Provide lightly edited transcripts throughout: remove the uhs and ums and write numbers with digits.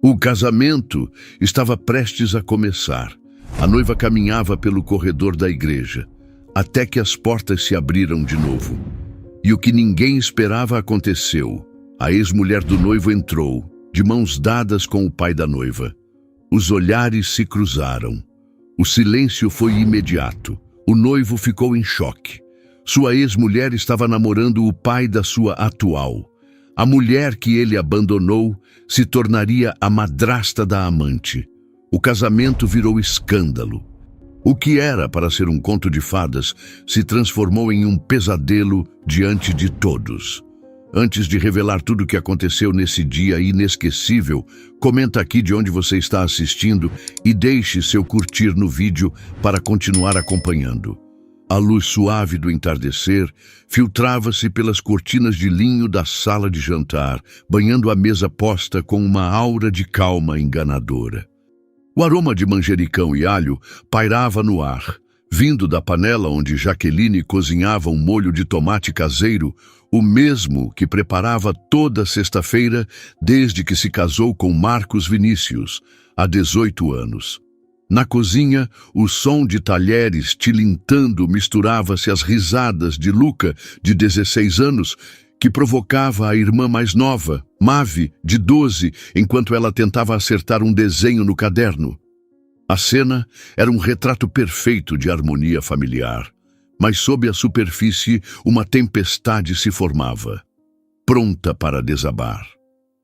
O casamento estava prestes a começar. A noiva caminhava pelo corredor da igreja, até que as portas se abriram de novo. E o que ninguém esperava aconteceu. A ex-mulher do noivo entrou, de mãos dadas com o pai da noiva. Os olhares se cruzaram. O silêncio foi imediato. O noivo ficou em choque. Sua ex-mulher estava namorando o pai da sua atual. A mulher que ele abandonou se tornaria a madrasta da amante. O casamento virou escândalo. O que era para ser um conto de fadas se transformou em um pesadelo diante de todos. Antes de revelar tudo o que aconteceu nesse dia inesquecível, comenta aqui de onde você está assistindo e deixe seu curtir no vídeo para continuar acompanhando. A luz suave do entardecer filtrava-se pelas cortinas de linho da sala de jantar, banhando a mesa posta com uma aura de calma enganadora. O aroma de manjericão e alho pairava no ar, vindo da panela onde Jaqueline cozinhava um molho de tomate caseiro, o mesmo que preparava toda sexta-feira desde que se casou com Marcos Vinícius, há 18 anos. Na cozinha, o som de talheres tilintando misturava-se às risadas de Luca, de 16 anos, que provocava a irmã mais nova, Mavi, de 12, enquanto ela tentava acertar um desenho no caderno. A cena era um retrato perfeito de harmonia familiar, mas sob a superfície uma tempestade se formava, pronta para desabar.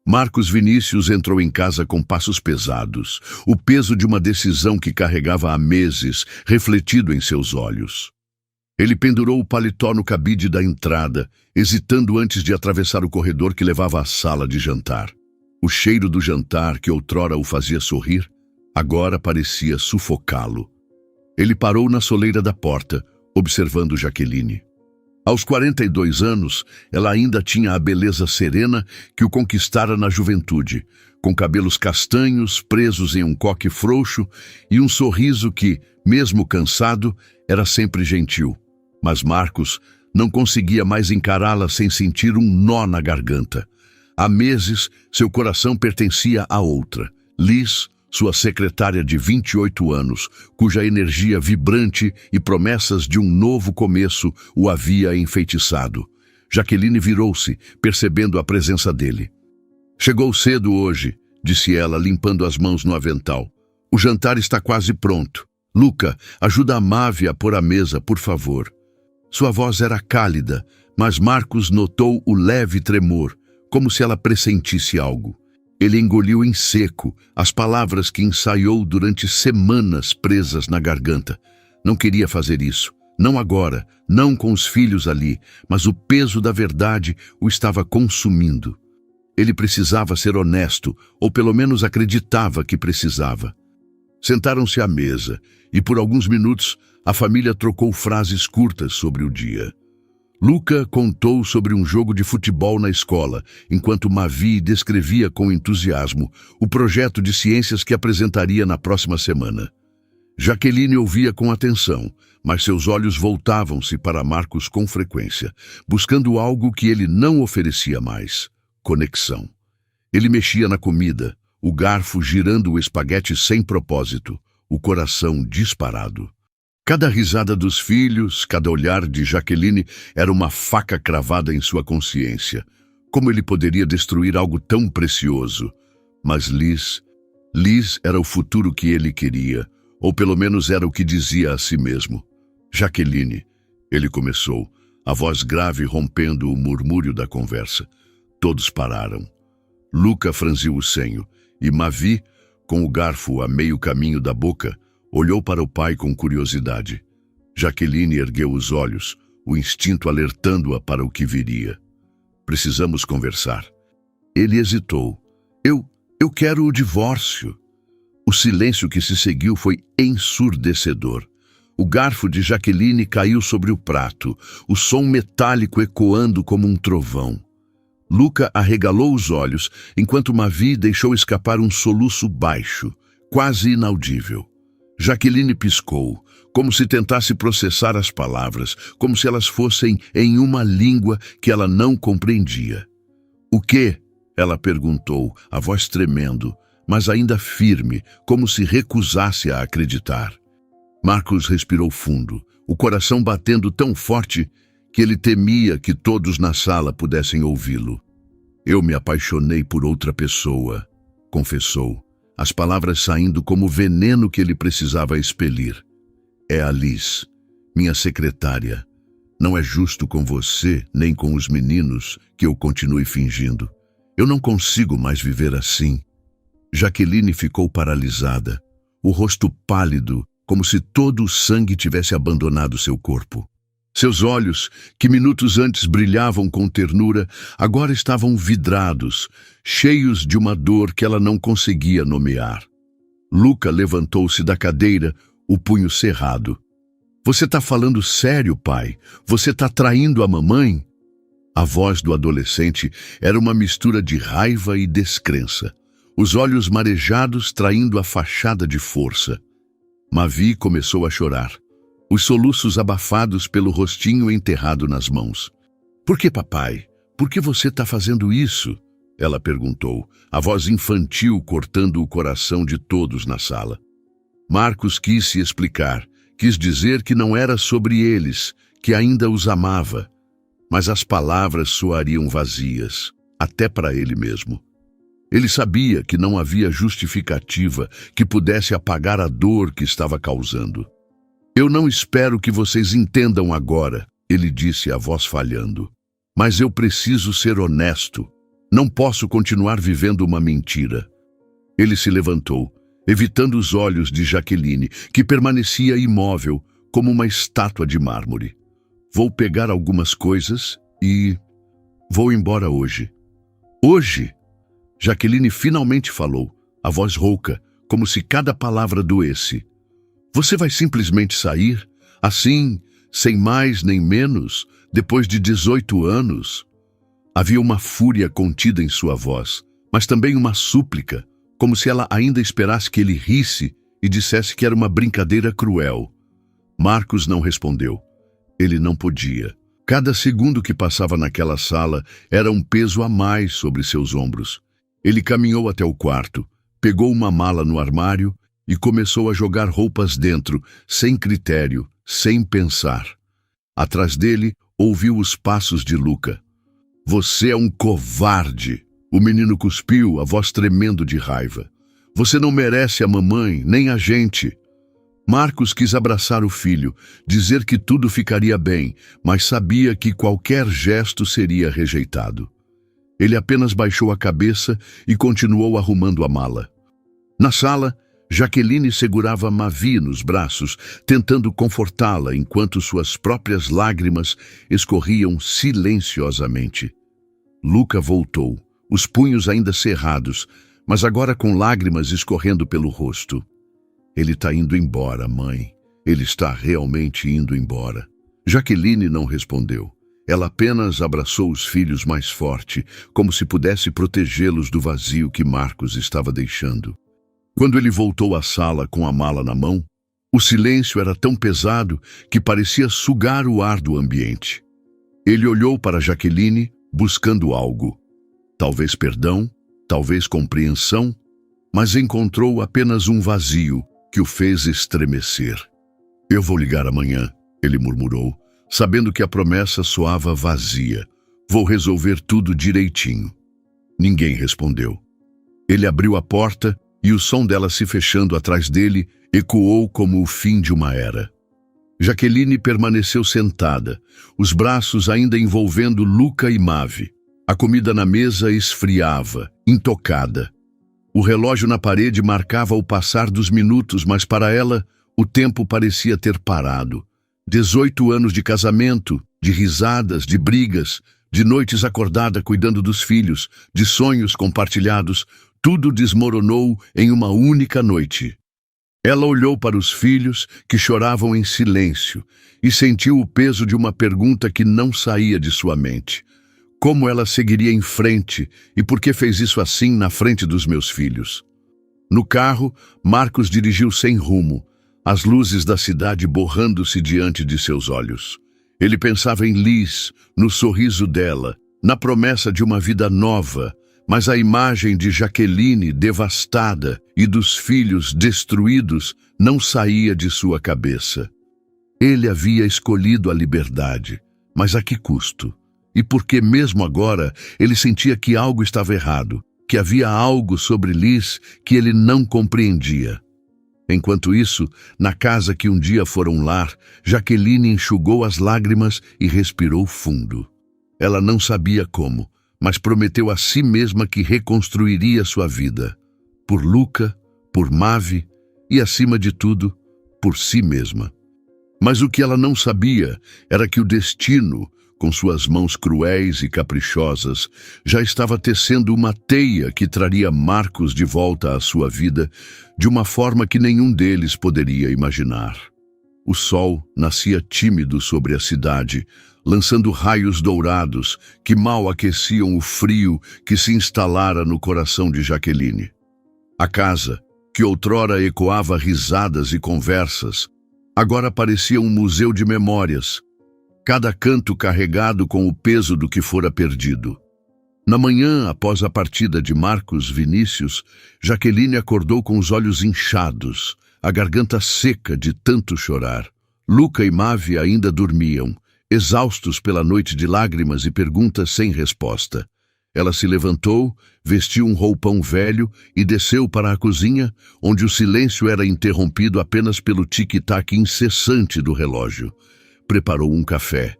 Marcos Vinícius entrou em casa com passos pesados, o peso de uma decisão que carregava há meses, refletido em seus olhos. Ele pendurou o paletó no cabide da entrada, hesitando antes de atravessar o corredor que levava à sala de jantar. O cheiro do jantar que outrora o fazia sorrir, agora parecia sufocá-lo. Ele parou na soleira da porta, observando Jaqueline. Aos 42 anos, ela ainda tinha a beleza serena que o conquistara na juventude, com cabelos castanhos presos em um coque frouxo e um sorriso que, mesmo cansado, era sempre gentil. Mas Marcos não conseguia mais encará-la sem sentir um nó na garganta. Há meses, seu coração pertencia a outra, Liz, sua secretária de 28 anos, cuja energia vibrante e promessas de um novo começo o havia enfeitiçado. Jaqueline virou-se, percebendo a presença dele. "Chegou cedo hoje", disse ela, limpando as mãos no avental. "O jantar está quase pronto. Luca, ajuda a Mavi a pôr a mesa, por favor." Sua voz era cálida, mas Marcos notou o leve tremor, como se ela pressentisse algo. Ele engoliu em seco as palavras que ensaiou durante semanas presas na garganta. Não queria fazer isso. Não agora, não com os filhos ali, mas o peso da verdade o estava consumindo. Ele precisava ser honesto, ou pelo menos acreditava que precisava. Sentaram-se à mesa, e por alguns minutos a família trocou frases curtas sobre o dia. Luca contou sobre um jogo de futebol na escola, enquanto Mavi descrevia com entusiasmo o projeto de ciências que apresentaria na próxima semana. Jaqueline ouvia com atenção, mas seus olhos voltavam-se para Marcos com frequência, buscando algo que ele não oferecia mais: conexão. Ele mexia na comida, o garfo girando o espaguete sem propósito, o coração disparado. Cada risada dos filhos, cada olhar de Jaqueline era uma faca cravada em sua consciência. Como ele poderia destruir algo tão precioso? Mas Liz era o futuro que ele queria, ou pelo menos era o que dizia a si mesmo. "Jaqueline", ele começou, a voz grave rompendo o murmúrio da conversa. Todos pararam. Luca franziu o senho, e Mavi, com o garfo a meio caminho da boca, olhou para o pai com curiosidade. Jaqueline ergueu os olhos, o instinto alertando-a para o que viria. "Precisamos conversar." Ele hesitou. Eu quero o divórcio." O silêncio que se seguiu foi ensurdecedor. O garfo de Jaqueline caiu sobre o prato, o som metálico ecoando como um trovão. Luca arregalou os olhos, enquanto Mavi deixou escapar um soluço baixo, quase inaudível. Jaqueline piscou, como se tentasse processar as palavras, como se elas fossem em uma língua que ela não compreendia. "O quê?" ela perguntou, a voz tremendo, mas ainda firme, como se recusasse a acreditar. Marcos respirou fundo, o coração batendo tão forte que ele temia que todos na sala pudessem ouvi-lo. Eu me apaixonei por outra pessoa, confessou, as palavras saindo como veneno que ele precisava expelir. É a Liz, minha secretária. Não é justo com você, nem com os meninos, que eu continue fingindo. Eu não consigo mais viver assim. Jaqueline ficou paralisada, o rosto pálido, como se todo o sangue tivesse abandonado seu corpo. Seus olhos, que minutos antes brilhavam com ternura, agora estavam vidrados, cheios de uma dor que ela não conseguia nomear. Luca levantou-se da cadeira, o punho cerrado. Você está falando sério, pai? Você está traindo a mamãe? A voz do adolescente era uma mistura de raiva e descrença, os olhos marejados traindo a fachada de força. Mavi começou a chorar, os soluços abafados pelo rostinho enterrado nas mãos. Por que, papai? Por que você está fazendo isso? Ela perguntou, a voz infantil cortando o coração de todos na sala. Marcos quis se explicar, quis dizer que não era sobre eles, que ainda os amava, mas as palavras soariam vazias, até para ele mesmo. Ele sabia que não havia justificativa que pudesse apagar a dor que estava causando. Eu não espero que vocês entendam agora, ele disse, a voz falhando. Mas eu preciso ser honesto. Não posso continuar vivendo uma mentira. Ele se levantou, evitando os olhos de Jaqueline, que permanecia imóvel, como uma estátua de mármore. Vou pegar algumas coisas e vou embora hoje. Hoje? Jaqueline finalmente falou, a voz rouca, como se cada palavra doesse. Você vai simplesmente sair, assim, sem mais nem menos, depois de 18 anos? Havia uma fúria contida em sua voz, mas também uma súplica, como se ela ainda esperasse que ele risse e dissesse que era uma brincadeira cruel. Marcos não respondeu. Ele não podia. Cada segundo que passava naquela sala era um peso a mais sobre seus ombros. Ele caminhou até o quarto, pegou uma mala no armário e começou a jogar roupas dentro, sem critério, sem pensar. Atrás dele, ouviu os passos de Luca. Você é um covarde! O menino cuspiu, a voz tremendo de raiva. Você não merece a mamãe, nem a gente. Marcos quis abraçar o filho, dizer que tudo ficaria bem, mas sabia que qualquer gesto seria rejeitado. Ele apenas baixou a cabeça e continuou arrumando a mala. Na sala, Jaqueline segurava Mavi nos braços, tentando confortá-la enquanto suas próprias lágrimas escorriam silenciosamente. Luca voltou, os punhos ainda cerrados, mas agora com lágrimas escorrendo pelo rosto. Ele está indo embora, mãe. Ele está realmente indo embora. Jaqueline não respondeu. Ela apenas abraçou os filhos mais forte, como se pudesse protegê-los do vazio que Marcos estava deixando. Quando ele voltou à sala com a mala na mão, o silêncio era tão pesado que parecia sugar o ar do ambiente. Ele olhou para Jaqueline, buscando algo. Talvez perdão, talvez compreensão, mas encontrou apenas um vazio que o fez estremecer. Eu vou ligar amanhã, ele murmurou, sabendo que a promessa soava vazia. Vou resolver tudo direitinho. Ninguém respondeu. Ele abriu a porta e o som dela se fechando atrás dele ecoou como o fim de uma era. Jaqueline permaneceu sentada, os braços ainda envolvendo Luca e Mavi. A comida na mesa esfriava, intocada. O relógio na parede marcava o passar dos minutos, mas para ela, o tempo parecia ter parado. 18 anos de casamento, de risadas, de brigas, de noites acordada cuidando dos filhos, de sonhos compartilhados, tudo desmoronou em uma única noite. Ela olhou para os filhos, que choravam em silêncio, e sentiu o peso de uma pergunta que não saía de sua mente. Como ela seguiria em frente e por que fez isso assim na frente dos meus filhos? No carro, Marcos dirigiu sem rumo, as luzes da cidade borrando-se diante de seus olhos. Ele pensava em Liz, no sorriso dela, na promessa de uma vida nova, mas a imagem de Jaqueline devastada e dos filhos destruídos não saía de sua cabeça. Ele havia escolhido a liberdade, mas a que custo? E porque mesmo agora ele sentia que algo estava errado, que havia algo sobre Liz que ele não compreendia. Enquanto isso, na casa que um dia fora um lar, Jaqueline enxugou as lágrimas e respirou fundo. Ela não sabia como, mas prometeu a si mesma que reconstruiria sua vida. Por Luca, por Mavi e, acima de tudo, por si mesma. Mas o que ela não sabia era que o destino, com suas mãos cruéis e caprichosas, já estava tecendo uma teia que traria Marcos de volta à sua vida de uma forma que nenhum deles poderia imaginar. O sol nascia tímido sobre a cidade, lançando raios dourados que mal aqueciam o frio que se instalara no coração de Jaqueline. A casa, que outrora ecoava risadas e conversas, agora parecia um museu de memórias, cada canto carregado com o peso do que fora perdido. Na manhã, após a partida de Marcos Vinícius, Jaqueline acordou com os olhos inchados, a garganta seca de tanto chorar. Luca e Mavi ainda dormiam, exaustos pela noite de lágrimas e perguntas sem resposta. Ela se levantou, vestiu um roupão velho e desceu para a cozinha, onde o silêncio era interrompido apenas pelo tic-tac incessante do relógio. Preparou um café,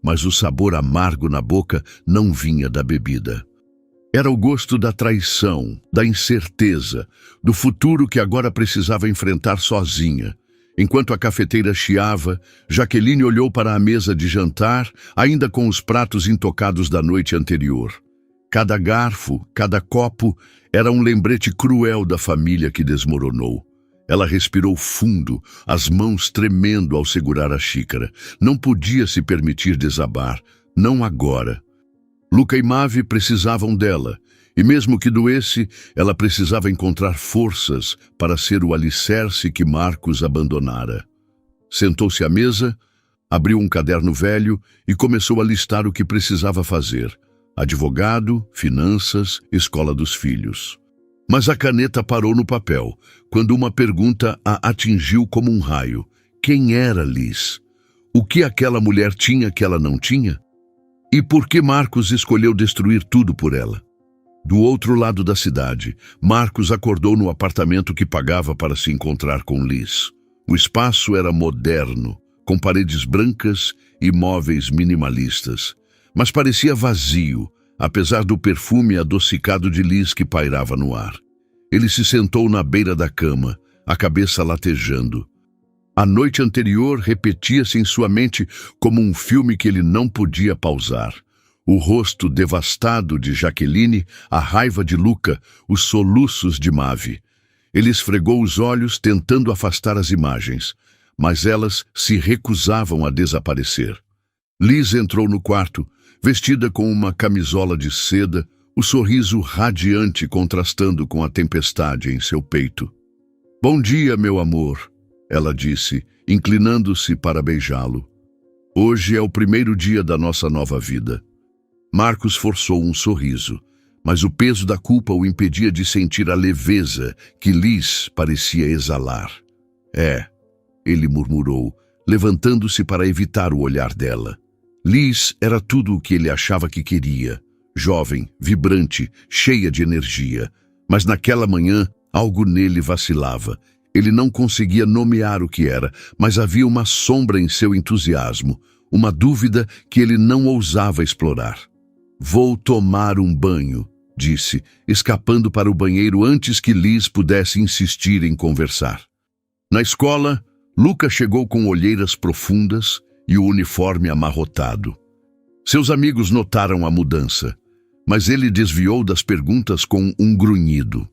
mas o sabor amargo na boca não vinha da bebida. Era o gosto da traição, da incerteza, do futuro que agora precisava enfrentar sozinha. Enquanto a cafeteira chiava, Jaqueline olhou para a mesa de jantar, ainda com os pratos intocados da noite anterior. Cada garfo, cada copo, era um lembrete cruel da família que desmoronou. Ela respirou fundo, as mãos tremendo ao segurar a xícara. Não podia se permitir desabar, não agora. Luca e Mavi precisavam dela, e mesmo que doesse, ela precisava encontrar forças para ser o alicerce que Marcos abandonara. Sentou-se à mesa, abriu um caderno velho e começou a listar o que precisava fazer. Advogado, finanças, escola dos filhos. Mas a caneta parou no papel, quando uma pergunta a atingiu como um raio. Quem era Liz? O que aquela mulher tinha que ela não tinha? E por que Marcos escolheu destruir tudo por ela? Do outro lado da cidade, Marcos acordou no apartamento que pagava para se encontrar com Liz. O espaço era moderno, com paredes brancas e móveis minimalistas, mas parecia vazio, apesar do perfume adocicado de Liz que pairava no ar. Ele se sentou na beira da cama, a cabeça latejando. A noite anterior repetia-se em sua mente como um filme que ele não podia pausar. O rosto devastado de Jaqueline, a raiva de Luca, os soluços de Mavi. Ele esfregou os olhos tentando afastar as imagens, mas elas se recusavam a desaparecer. Liz entrou no quarto, vestida com uma camisola de seda, o sorriso radiante contrastando com a tempestade em seu peito. "Bom dia, meu amor", ela disse, inclinando-se para beijá-lo. "Hoje é o primeiro dia da nossa nova vida." Marcos forçou um sorriso, mas o peso da culpa o impedia de sentir a leveza que Liz parecia exalar. "É", ele murmurou, levantando-se para evitar o olhar dela. Liz era tudo o que ele achava que queria. Jovem, vibrante, cheia de energia. Mas naquela manhã, algo nele vacilava. Ele não conseguia nomear o que era, mas havia uma sombra em seu entusiasmo, uma dúvida que ele não ousava explorar. "Vou tomar um banho", disse, escapando para o banheiro antes que Liz pudesse insistir em conversar. Na escola, Luca chegou com olheiras profundas e o uniforme amarrotado. Seus amigos notaram a mudança, mas ele desviou das perguntas com um grunhido.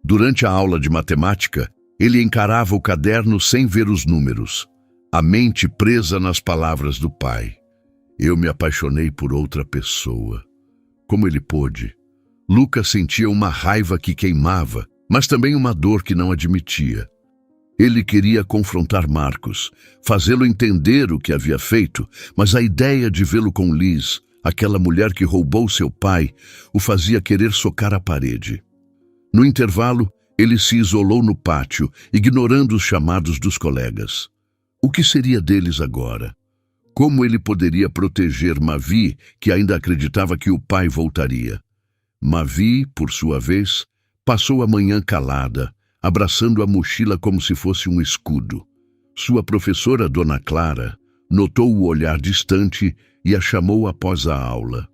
Durante a aula de matemática, ele encarava o caderno sem ver os números, a mente presa nas palavras do pai. "Eu me apaixonei por outra pessoa." Como ele pôde? Luca sentia uma raiva que queimava, mas também uma dor que não admitia. Ele queria confrontar Marcos, fazê-lo entender o que havia feito, mas a ideia de vê-lo com Liz, Aquela mulher que roubou seu pai o fazia querer socar a parede. No intervalo, ele se isolou no pátio, ignorando os chamados dos colegas. O que seria deles agora? Como ele poderia proteger Mavi, que ainda acreditava que o pai voltaria? Mavi, por sua vez, passou a manhã calada, abraçando a mochila como se fosse um escudo. Sua professora, Dona Clara, notou o olhar distante e a chamou após a aula.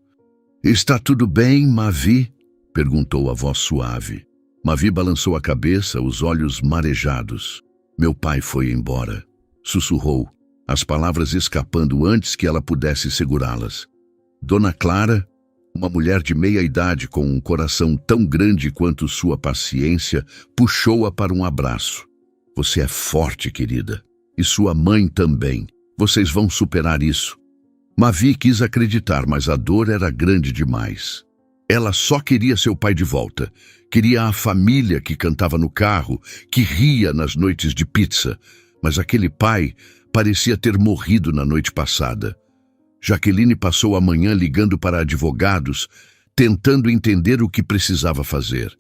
"Está tudo bem, Mavi?" perguntou a voz suave. Mavi balançou a cabeça, os olhos marejados. "Meu pai foi embora", sussurrou, as palavras escapando antes que ela pudesse segurá-las. Dona Clara, uma mulher de meia idade com um coração tão grande quanto sua paciência, puxou-a para um abraço. "Você é forte, querida. E sua mãe também. Vocês vão superar isso." Mavi quis acreditar, mas a dor era grande demais. Ela só queria seu pai de volta. Queria a família que cantava no carro, que ria nas noites de pizza. Mas aquele pai parecia ter morrido na noite passada. Jaqueline passou a manhã ligando para advogados, tentando entender o que precisava fazer.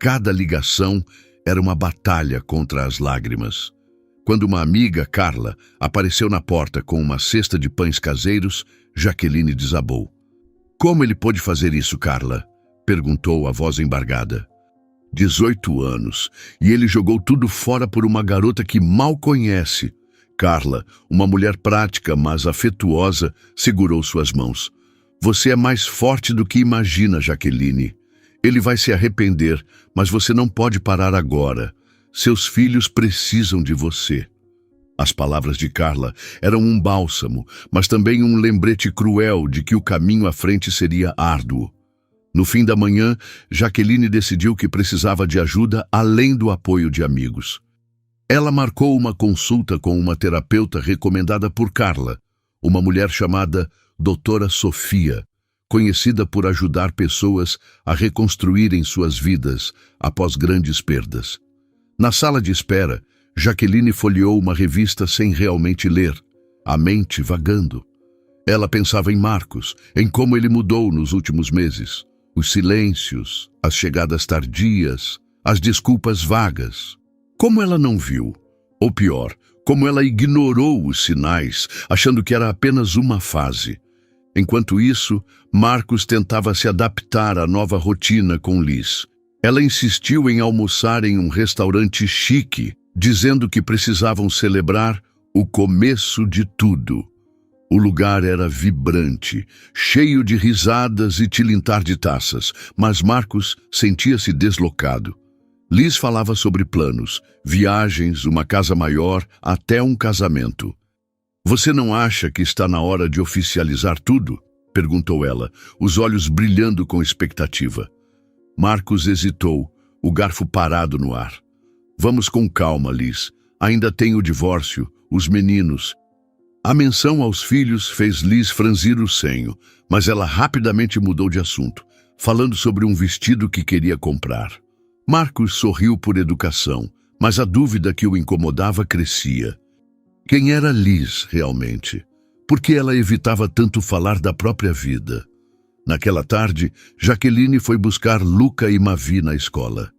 Cada ligação era uma batalha contra as lágrimas. Quando uma amiga, Carla, apareceu na porta com uma cesta de pães caseiros, Jaqueline desabou. "Como ele pôde fazer isso, Carla?" perguntou a voz embargada. 18 anos, e ele jogou tudo fora por uma garota que mal conhece. Carla, uma mulher prática, mas afetuosa, segurou suas mãos. "Você é mais forte do que imagina, Jaqueline. Ele vai se arrepender, mas você não pode parar agora. Seus filhos precisam de você." As palavras de Carla eram um bálsamo, mas também um lembrete cruel de que o caminho à frente seria árduo. No fim da manhã, Jaqueline decidiu que precisava de ajuda além do apoio de amigos. Ela marcou uma consulta com uma terapeuta recomendada por Carla, uma mulher chamada Doutora Sofia, conhecida por ajudar pessoas a reconstruírem suas vidas após grandes perdas. Na sala de espera, Jaqueline folheou uma revista sem realmente ler, a mente vagando. Ela pensava em Marcos, em como ele mudou nos últimos meses. Os silêncios, as chegadas tardias, as desculpas vagas. Como ela não viu? Ou pior, como ela ignorou os sinais, achando que era apenas uma fase. Enquanto isso, Marcos tentava se adaptar à nova rotina com Liz. Ela insistiu em almoçar em um restaurante chique, dizendo que precisavam celebrar o começo de tudo. O lugar era vibrante, cheio de risadas e tilintar de taças, mas Marcos sentia-se deslocado. Liz falava sobre planos, viagens, uma casa maior, até um casamento. "Você não acha que está na hora de oficializar tudo?" perguntou ela, os olhos brilhando com expectativa. Marcos hesitou, o garfo parado no ar. "Vamos com calma, Liz. Ainda tem o divórcio, os meninos." A menção aos filhos fez Liz franzir o senho, mas ela rapidamente mudou de assunto, falando sobre um vestido que queria comprar. Marcos sorriu por educação, mas a dúvida que o incomodava crescia. Quem era Liz realmente? Por que ela evitava tanto falar da própria vida? Naquela tarde, Jaqueline foi buscar Luca e Mavi na escola.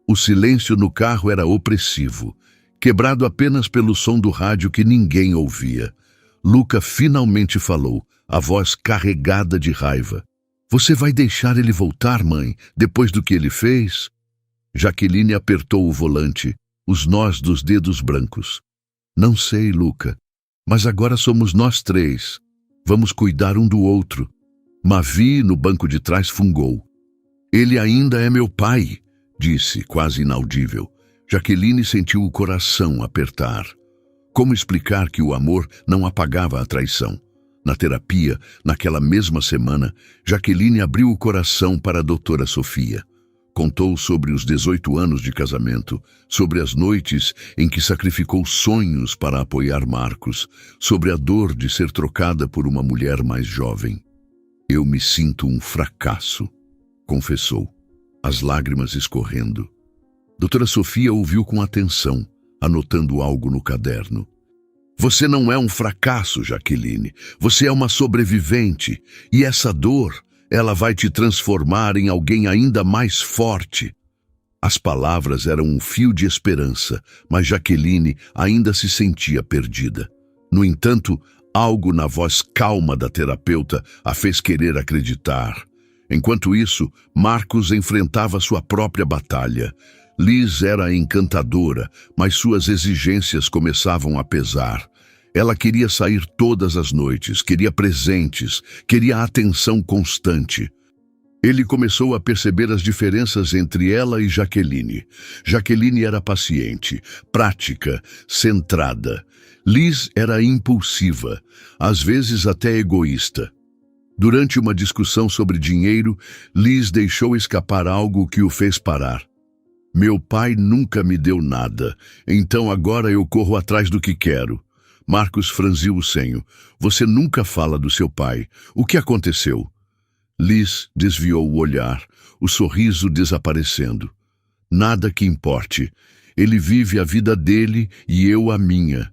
O silêncio no carro era opressivo, quebrado apenas pelo som do rádio que ninguém ouvia. Luca finalmente falou, a voz carregada de raiva. "Você vai deixar ele voltar, mãe, depois do que ele fez?" Jaqueline apertou o volante, os nós dos dedos brancos. "Não sei, Luca, mas agora somos nós três. Vamos cuidar um do outro." Mavi, no banco de trás, fungou. "Ele ainda é meu pai", disse, quase inaudível. Jaqueline sentiu o coração apertar. Como explicar que o amor não apagava a traição? Na terapia, naquela mesma semana, Jaqueline abriu o coração para a doutora Sofia. Contou sobre os 18 anos de casamento, sobre as noites em que sacrificou sonhos para apoiar Marcos, sobre a dor de ser trocada por uma mulher mais jovem. "Eu me sinto um fracasso", confessou, as lágrimas escorrendo. Doutora Sofia ouviu com atenção, anotando algo no caderno. Você não é um fracasso, Jaqueline. Você é uma sobrevivente. E essa dor, ela vai te transformar em alguém ainda mais forte. As palavras eram um fio de esperança, mas Jaqueline ainda se sentia perdida. No entanto, algo na voz calma da terapeuta a fez querer acreditar. Enquanto isso, Marcos enfrentava sua própria batalha. Liz era encantadora, mas suas exigências começavam a pesar. Ela queria sair todas as noites, queria presentes, queria atenção constante. Ele começou a perceber as diferenças entre ela e Jaqueline. Jaqueline era paciente, prática, centrada. Liz era impulsiva, às vezes até egoísta. Durante uma discussão sobre dinheiro, Liz deixou escapar algo que o fez parar. Meu pai nunca me deu nada, então agora eu corro atrás do que quero. Marcos franziu o senho. Você nunca fala do seu pai. O que aconteceu? Liz desviou o olhar, o sorriso desaparecendo. Nada que importe. Ele vive a vida dele e eu a minha.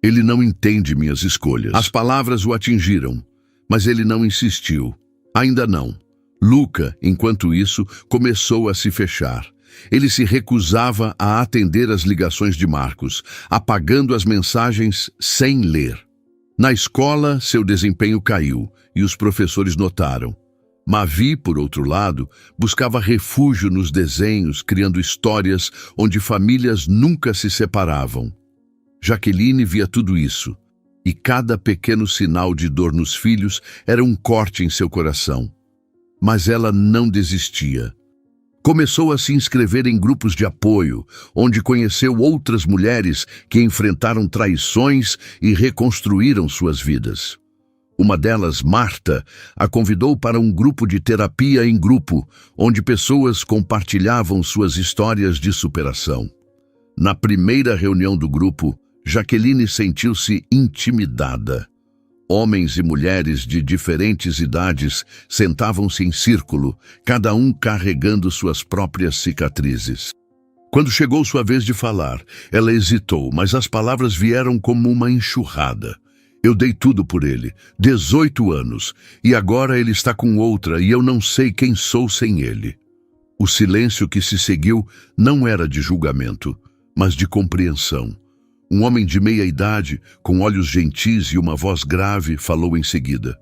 Ele não entende minhas escolhas. As palavras o atingiram, mas ele não insistiu. Ainda não. Luca, enquanto isso, começou a se fechar. Ele se recusava a atender às ligações de Marcos, apagando as mensagens sem ler. Na escola, seu desempenho caiu e os professores notaram. Mavi, por outro lado, buscava refúgio nos desenhos, criando histórias onde famílias nunca se separavam. Jaqueline via tudo isso, e cada pequeno sinal de dor nos filhos era um corte em seu coração. Mas ela não desistia. Começou a se inscrever em grupos de apoio, onde conheceu outras mulheres que enfrentaram traições e reconstruíram suas vidas. Uma delas, Marta, a convidou para um grupo de terapia em grupo, onde pessoas compartilhavam suas histórias de superação. Na primeira reunião do grupo, Jaqueline sentiu-se intimidada. Homens e mulheres de diferentes idades sentavam-se em círculo, cada um carregando suas próprias cicatrizes. Quando chegou sua vez de falar, ela hesitou, mas as palavras vieram como uma enxurrada. Eu dei tudo por ele, 18 anos, e agora ele está com outra e eu não sei quem sou sem ele. O silêncio que se seguiu não era de julgamento, mas de compreensão. Um homem de meia idade, com olhos gentis e uma voz grave, falou em seguida.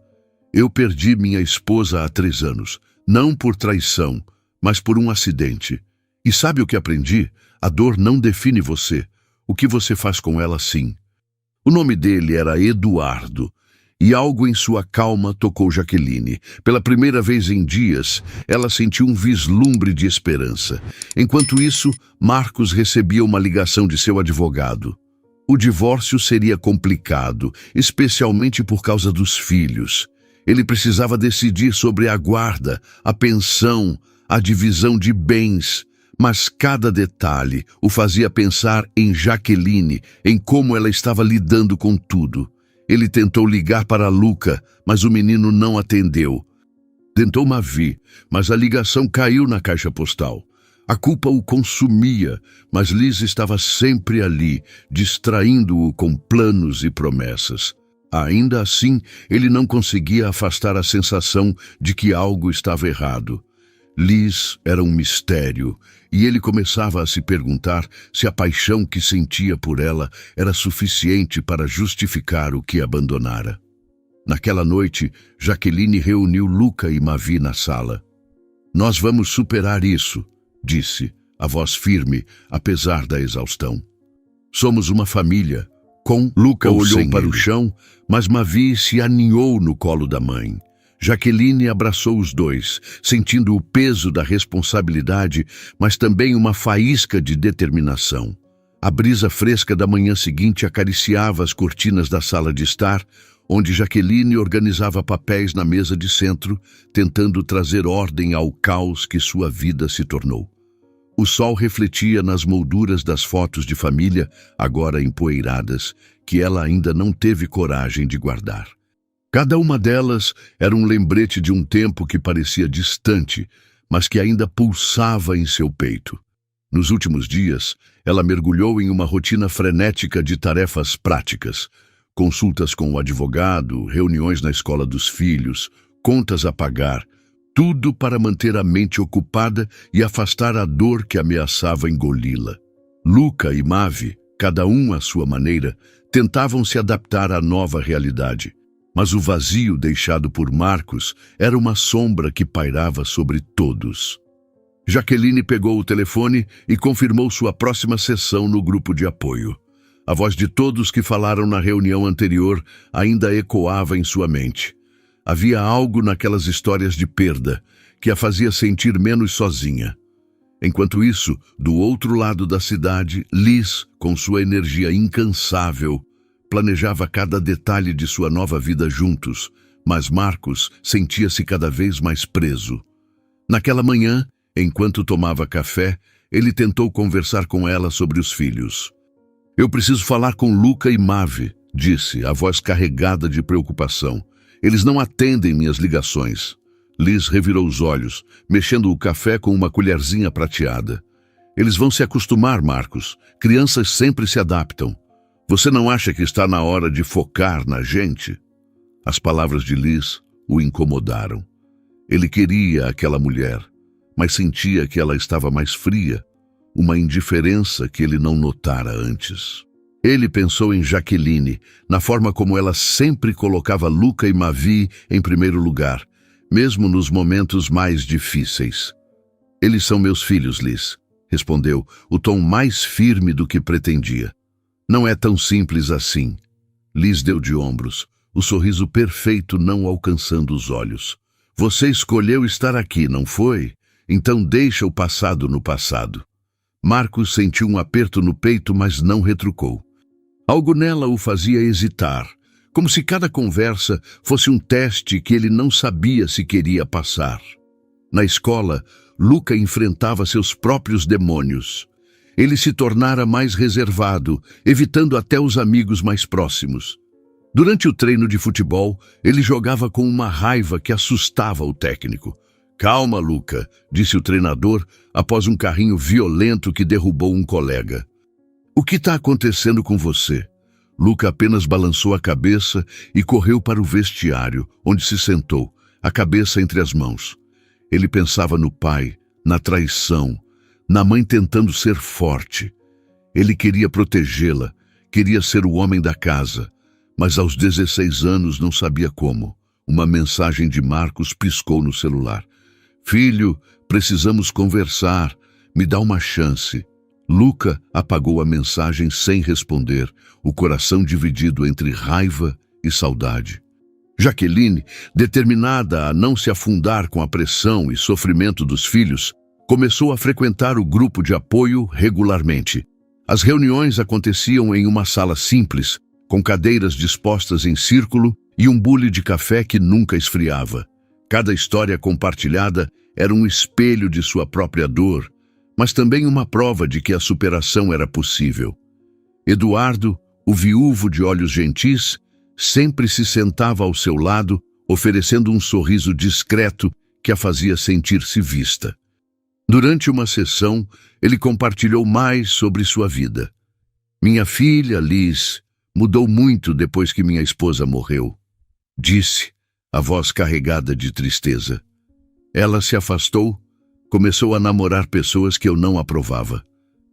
Eu perdi minha esposa há 3 anos, não por traição, mas por um acidente. E sabe o que aprendi? A dor não define você. O que você faz com ela, sim. O nome dele era Eduardo, e algo em sua calma tocou Jaqueline. Pela primeira vez em dias, ela sentiu um vislumbre de esperança. Enquanto isso, Marcos recebia uma ligação de seu advogado. O divórcio seria complicado, especialmente por causa dos filhos. Ele precisava decidir sobre a guarda, a pensão, a divisão de bens, mas cada detalhe o fazia pensar em Jaqueline, em como ela estava lidando com tudo. Ele tentou ligar para Luca, mas o menino não atendeu. Tentou Mavi, mas a ligação caiu na caixa postal. A culpa o consumia, mas Liz estava sempre ali, distraindo-o com planos e promessas. Ainda assim, ele não conseguia afastar a sensação de que algo estava errado. Liz era um mistério, e ele começava a se perguntar se a paixão que sentia por ela era suficiente para justificar o que abandonara. Naquela noite, Jaqueline reuniu Luca e Mavi na sala. Nós vamos superar isso, disse, a voz firme, apesar da exaustão. Somos uma família. Luca olhou para o chão, mas Mavi se aninhou no colo da mãe. Jaqueline abraçou os dois, sentindo o peso da responsabilidade, mas também uma faísca de determinação. A brisa fresca da manhã seguinte acariciava as cortinas da sala de estar, onde Jaqueline organizava papéis na mesa de centro, tentando trazer ordem ao caos que sua vida se tornou. O sol refletia nas molduras das fotos de família, agora empoeiradas, que ela ainda não teve coragem de guardar. Cada uma delas era um lembrete de um tempo que parecia distante, mas que ainda pulsava em seu peito. Nos últimos dias, ela mergulhou em uma rotina frenética de tarefas práticas, consultas com o advogado, reuniões na escola dos filhos, contas a pagar, tudo para manter a mente ocupada e afastar a dor que ameaçava engoli-la. Luca e Mavi, cada um à sua maneira, tentavam se adaptar à nova realidade, mas o vazio deixado por Marcos era uma sombra que pairava sobre todos. Jaqueline pegou o telefone e confirmou sua próxima sessão no grupo de apoio. A voz de todos que falaram na reunião anterior ainda ecoava em sua mente. Havia algo naquelas histórias de perda que a fazia sentir menos sozinha. Enquanto isso, do outro lado da cidade, Liz, com sua energia incansável, planejava cada detalhe de sua nova vida juntos, mas Marcos sentia-se cada vez mais preso. Naquela manhã, enquanto tomava café, ele tentou conversar com ela sobre os filhos. "Eu preciso falar com Luca e Mavi", disse, a voz carregada de preocupação. "Eles não atendem minhas ligações." Liz revirou os olhos, mexendo o café com uma colherzinha prateada. "Eles vão se acostumar, Marcos. Crianças sempre se adaptam. Você não acha que está na hora de focar na gente?" As palavras de Liz o incomodaram. Ele queria aquela mulher, mas sentia que ela estava mais fria, uma indiferença que ele não notara antes. Ele pensou em Jaqueline, na forma como ela sempre colocava Luca e Mavi em primeiro lugar, mesmo nos momentos mais difíceis. "Eles são meus filhos, Liz", respondeu, o tom mais firme do que pretendia. "Não é tão simples assim." Liz deu de ombros, o sorriso perfeito não alcançando os olhos. "Você escolheu estar aqui, não foi? Então deixa o passado no passado." Marcos sentiu um aperto no peito, mas não retrucou. Algo nela o fazia hesitar, como se cada conversa fosse um teste que ele não sabia se queria passar. Na escola, Luca enfrentava seus próprios demônios. Ele se tornara mais reservado, evitando até os amigos mais próximos. Durante o treino de futebol, ele jogava com uma raiva que assustava o técnico. "Calma, Luca", disse o treinador após um carrinho violento que derrubou um colega. "O que está acontecendo com você?" Luca apenas balançou a cabeça e correu para o vestiário, onde se sentou, a cabeça entre as mãos. Ele pensava no pai, na traição, na mãe tentando ser forte. Ele queria protegê-la, queria ser o homem da casa, mas aos 16 anos não sabia como. Uma mensagem de Marcos piscou no celular. "Filho, precisamos conversar. Me dá uma chance." Luca apagou a mensagem sem responder, o coração dividido entre raiva e saudade. Jaqueline, determinada a não se afundar com a pressão e sofrimento dos filhos, começou a frequentar o grupo de apoio regularmente. As reuniões aconteciam em uma sala simples, com cadeiras dispostas em círculo e um bule de café que nunca esfriava. Cada história compartilhada era um espelho de sua própria dor, mas também uma prova de que a superação era possível. Eduardo, o viúvo de olhos gentis, sempre se sentava ao seu lado, oferecendo um sorriso discreto que a fazia sentir-se vista. Durante uma sessão, ele compartilhou mais sobre sua vida. "Minha filha, Liz, mudou muito depois que minha esposa morreu", disse, a voz carregada de tristeza. "Ela se afastou, começou a namorar pessoas que eu não aprovava.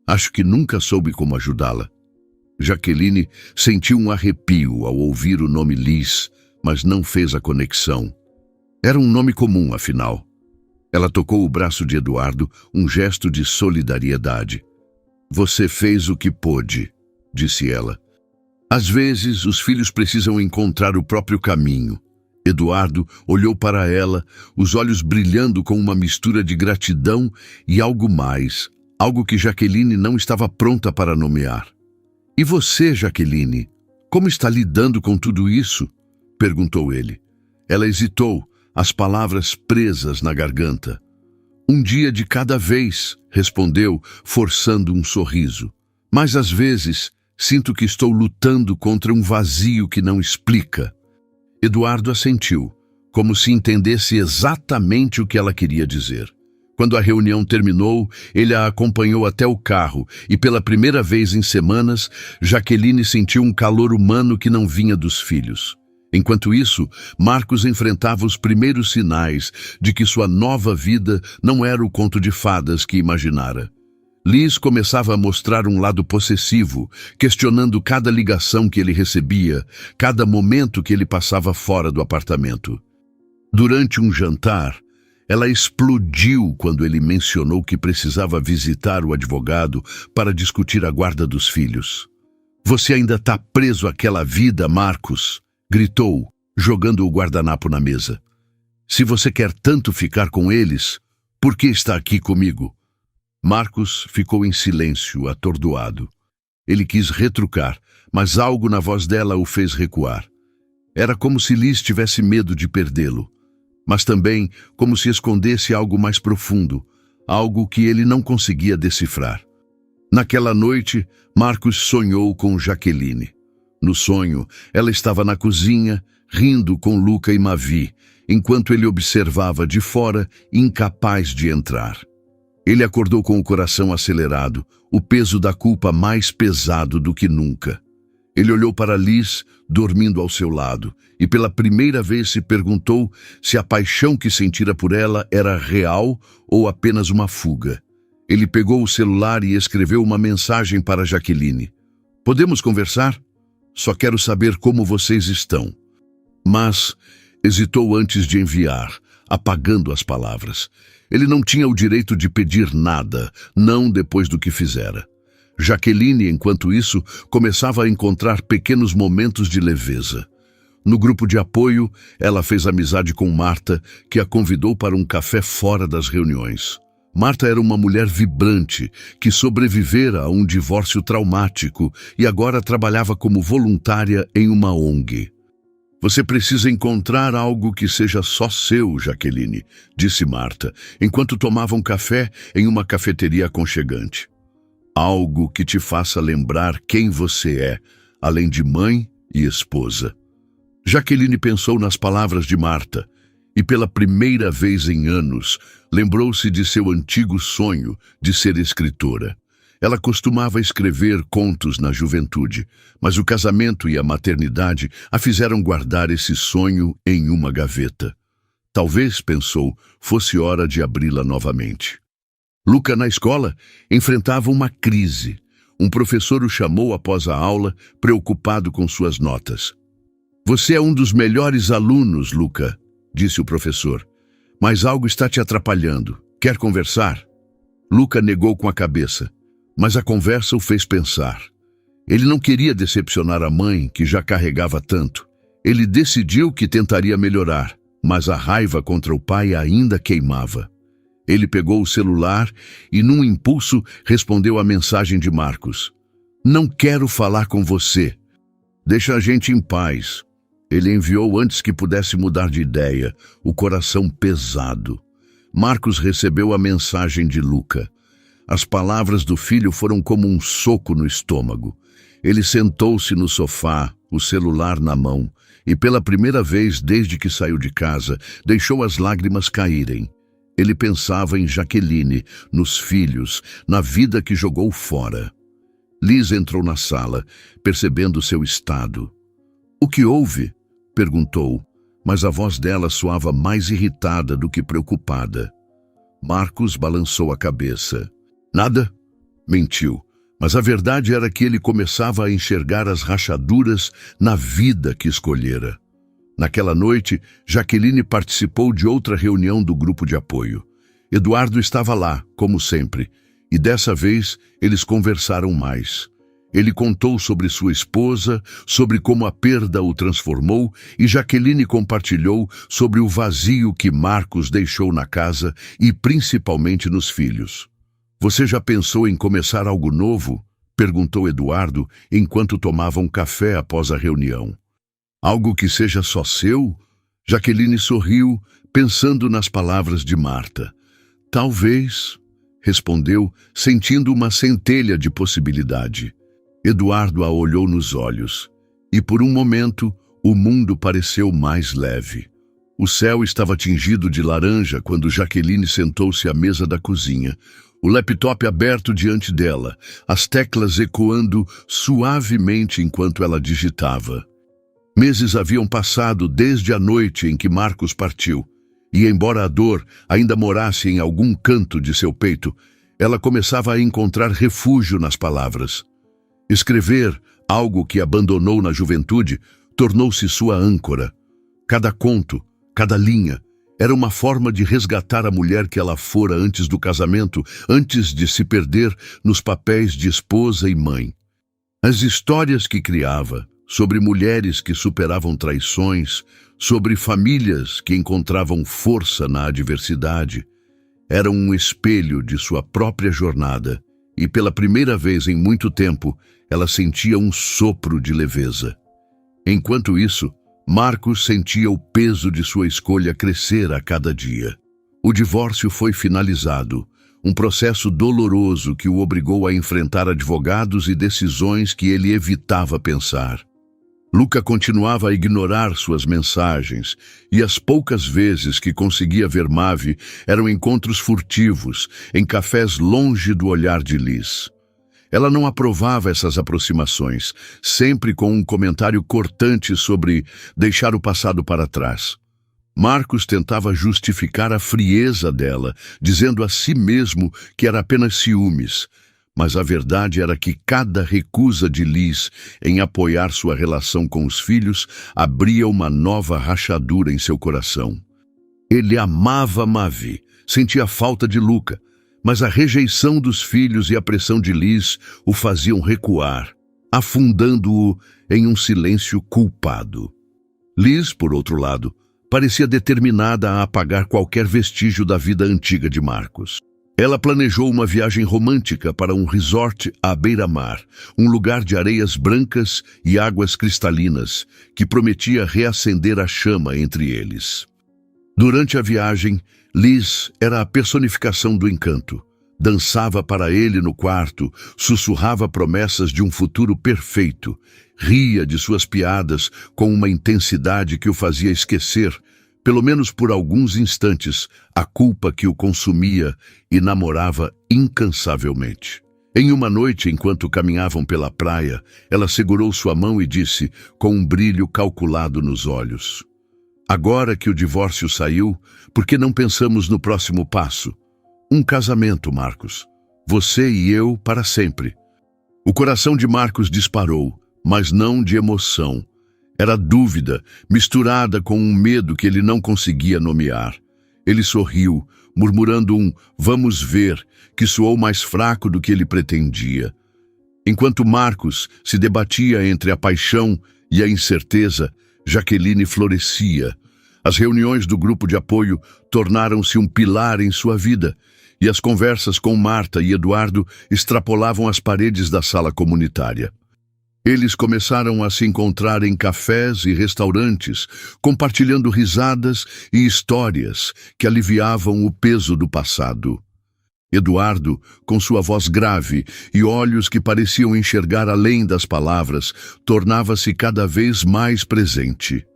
Acho que nunca soube como ajudá-la." Jaqueline sentiu um arrepio ao ouvir o nome Liz, mas não fez a conexão. Era um nome comum, afinal. Ela tocou o braço de Eduardo, um gesto de solidariedade. "Você fez o que pôde", disse ela. "Às vezes, os filhos precisam encontrar o próprio caminho." Eduardo olhou para ela, os olhos brilhando com uma mistura de gratidão e algo mais, algo que Jaqueline não estava pronta para nomear. "E você, Jaqueline, como está lidando com tudo isso?" perguntou ele. Ela hesitou, as palavras presas na garganta. "Um dia de cada vez", respondeu, forçando um sorriso. "Mas às vezes sinto que estou lutando contra um vazio que não explica." Eduardo assentiu, como se entendesse exatamente o que ela queria dizer. Quando a reunião terminou, ele a acompanhou até o carro e, pela primeira vez em semanas, Jaqueline sentiu um calor humano que não vinha dos filhos. Enquanto isso, Marcos enfrentava os primeiros sinais de que sua nova vida não era o conto de fadas que imaginara. Liz começava a mostrar um lado possessivo, questionando cada ligação que ele recebia, cada momento que ele passava fora do apartamento. Durante um jantar, ela explodiu quando ele mencionou que precisava visitar o advogado para discutir a guarda dos filhos. "Você ainda está preso àquela vida, Marcos?", gritou, jogando o guardanapo na mesa. "Se você quer tanto ficar com eles, por que está aqui comigo?" Marcos ficou em silêncio, atordoado. Ele quis retrucar, mas algo na voz dela o fez recuar. Era como se Liz tivesse medo de perdê-lo, mas também como se escondesse algo mais profundo, algo que ele não conseguia decifrar. Naquela noite, Marcos sonhou com Jaqueline. No sonho, ela estava na cozinha, rindo com Luca e Mavi, enquanto ele observava de fora, incapaz de entrar. Ele acordou com o coração acelerado, o peso da culpa mais pesado do que nunca. Ele olhou para Liz, dormindo ao seu lado, e pela primeira vez se perguntou se a paixão que sentira por ela era real ou apenas uma fuga. Ele pegou o celular e escreveu uma mensagem para Jaqueline. "Podemos conversar? Só quero saber como vocês estão." Mas hesitou antes de enviar, apagando as palavras. Ele não tinha o direito de pedir nada, não depois do que fizera. Jaqueline, enquanto isso, começava a encontrar pequenos momentos de leveza. No grupo de apoio, ela fez amizade com Marta, que a convidou para um café fora das reuniões. Marta era uma mulher vibrante, que sobrevivera a um divórcio traumático e agora trabalhava como voluntária em uma ONG. "Você precisa encontrar algo que seja só seu, Jaqueline", disse Marta, enquanto tomavam café em uma cafeteria aconchegante. "Algo que te faça lembrar quem você é, além de mãe e esposa." Jaqueline pensou nas palavras de Marta e, pela primeira vez em anos, lembrou-se de seu antigo sonho de ser escritora. Ela costumava escrever contos na juventude, mas o casamento e a maternidade a fizeram guardar esse sonho em uma gaveta. Talvez, pensou, fosse hora de abri-la novamente. Luca, na escola, enfrentava uma crise. Um professor o chamou após a aula, preocupado com suas notas. "Você é um dos melhores alunos, Luca", disse o professor. "Mas algo está te atrapalhando. Quer conversar?" Luca negou com a cabeça, mas a conversa o fez pensar. Ele não queria decepcionar a mãe, que já carregava tanto. Ele decidiu que tentaria melhorar, mas a raiva contra o pai ainda queimava. Ele pegou o celular e, num impulso, respondeu à mensagem de Marcos. "Não quero falar com você. Deixa a gente em paz." Ele enviou antes que pudesse mudar de ideia, o coração pesado. Marcos recebeu a mensagem de Luca. As palavras do filho foram como um soco no estômago. Ele sentou-se no sofá, o celular na mão, e pela primeira vez desde que saiu de casa, deixou as lágrimas caírem. Ele pensava em Jaqueline, nos filhos, na vida que jogou fora. Liz entrou na sala, percebendo seu estado. "O que houve?" perguntou, mas a voz dela soava mais irritada do que preocupada. Marcos balançou a cabeça. "Nada?" Mentiu, mas a verdade era que ele começava a enxergar as rachaduras na vida que escolhera. Naquela noite, Jaqueline participou de outra reunião do grupo de apoio. Eduardo estava lá, como sempre, e dessa vez eles conversaram mais. Ele contou sobre sua esposa, sobre como a perda o transformou, e Jaqueline compartilhou sobre o vazio que Marcos deixou na casa e principalmente nos filhos. "Você já pensou em começar algo novo?" perguntou Eduardo enquanto tomavam café após a reunião. "Algo que seja só seu?" Jaqueline sorriu, pensando nas palavras de Marta. "Talvez", respondeu, sentindo uma centelha de possibilidade. Eduardo a olhou nos olhos, e por um momento o mundo pareceu mais leve. O céu estava tingido de laranja quando Jaqueline sentou-se à mesa da cozinha, o laptop aberto diante dela, as teclas ecoando suavemente enquanto ela digitava. Meses haviam passado desde a noite em que Marcos partiu, e embora a dor ainda morasse em algum canto de seu peito, ela começava a encontrar refúgio nas palavras. Escrever, algo que abandonou na juventude, tornou-se sua âncora. Cada conto, cada linha, era uma forma de resgatar a mulher que ela fora antes do casamento, antes de se perder nos papéis de esposa e mãe. As histórias que criava, sobre mulheres que superavam traições, sobre famílias que encontravam força na adversidade, eram um espelho de sua própria jornada, e pela primeira vez em muito tempo, ela sentia um sopro de leveza. Enquanto isso, Marcos sentia o peso de sua escolha crescer a cada dia. O divórcio foi finalizado, um processo doloroso que o obrigou a enfrentar advogados e decisões que ele evitava pensar. Luca continuava a ignorar suas mensagens, e as poucas vezes que conseguia ver Mavi eram encontros furtivos, em cafés longe do olhar de Liz. Ela não aprovava essas aproximações, sempre com um comentário cortante sobre deixar o passado para trás. Marcos tentava justificar a frieza dela, dizendo a si mesmo que era apenas ciúmes, mas a verdade era que cada recusa de Liz em apoiar sua relação com os filhos abria uma nova rachadura em seu coração. Ele amava Mavi, sentia falta de Luca, mas a rejeição dos filhos e a pressão de Liz o faziam recuar, afundando-o em um silêncio culpado. Liz, por outro lado, parecia determinada a apagar qualquer vestígio da vida antiga de Marcos. Ela planejou uma viagem romântica para um resort à beira-mar, um lugar de areias brancas e águas cristalinas, que prometia reacender a chama entre eles. Durante a viagem, Liz era a personificação do encanto. Dançava para ele no quarto, sussurrava promessas de um futuro perfeito, ria de suas piadas com uma intensidade que o fazia esquecer, pelo menos por alguns instantes, a culpa que o consumia e namorava incansavelmente. Em uma noite, enquanto caminhavam pela praia, ela segurou sua mão e disse, com um brilho calculado nos olhos: "Agora que o divórcio saiu, por que não pensamos no próximo passo? Um casamento, Marcos. Você e eu para sempre." O coração de Marcos disparou, mas não de emoção. Era dúvida, misturada com um medo que ele não conseguia nomear. Ele sorriu, murmurando um "vamos ver", que soou mais fraco do que ele pretendia. Enquanto Marcos se debatia entre a paixão e a incerteza, Jaqueline florescia. As reuniões do grupo de apoio tornaram-se um pilar em sua vida, e as conversas com Marta e Eduardo extrapolavam as paredes da sala comunitária. Eles começaram a se encontrar em cafés e restaurantes, compartilhando risadas e histórias que aliviavam o peso do passado. Eduardo, com sua voz grave e olhos que pareciam enxergar além das palavras, tornava-se cada vez mais presente.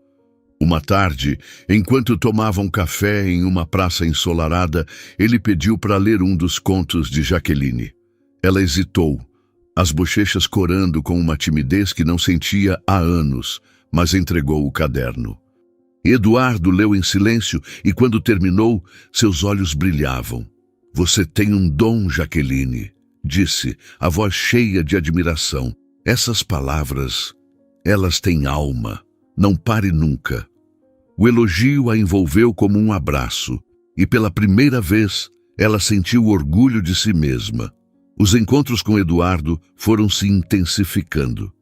Uma tarde, enquanto tomavam café em uma praça ensolarada, ele pediu para ler um dos contos de Jaqueline. Ela hesitou, as bochechas corando com uma timidez que não sentia há anos, mas entregou o caderno. Eduardo leu em silêncio e, quando terminou, seus olhos brilhavam. "Você tem um dom, Jaqueline", disse, a voz cheia de admiração. "Essas palavras, elas têm alma. Não pare nunca." O elogio a envolveu como um abraço, e pela primeira vez ela sentiu orgulho de si mesma. Os encontros com Eduardo foram se intensificando.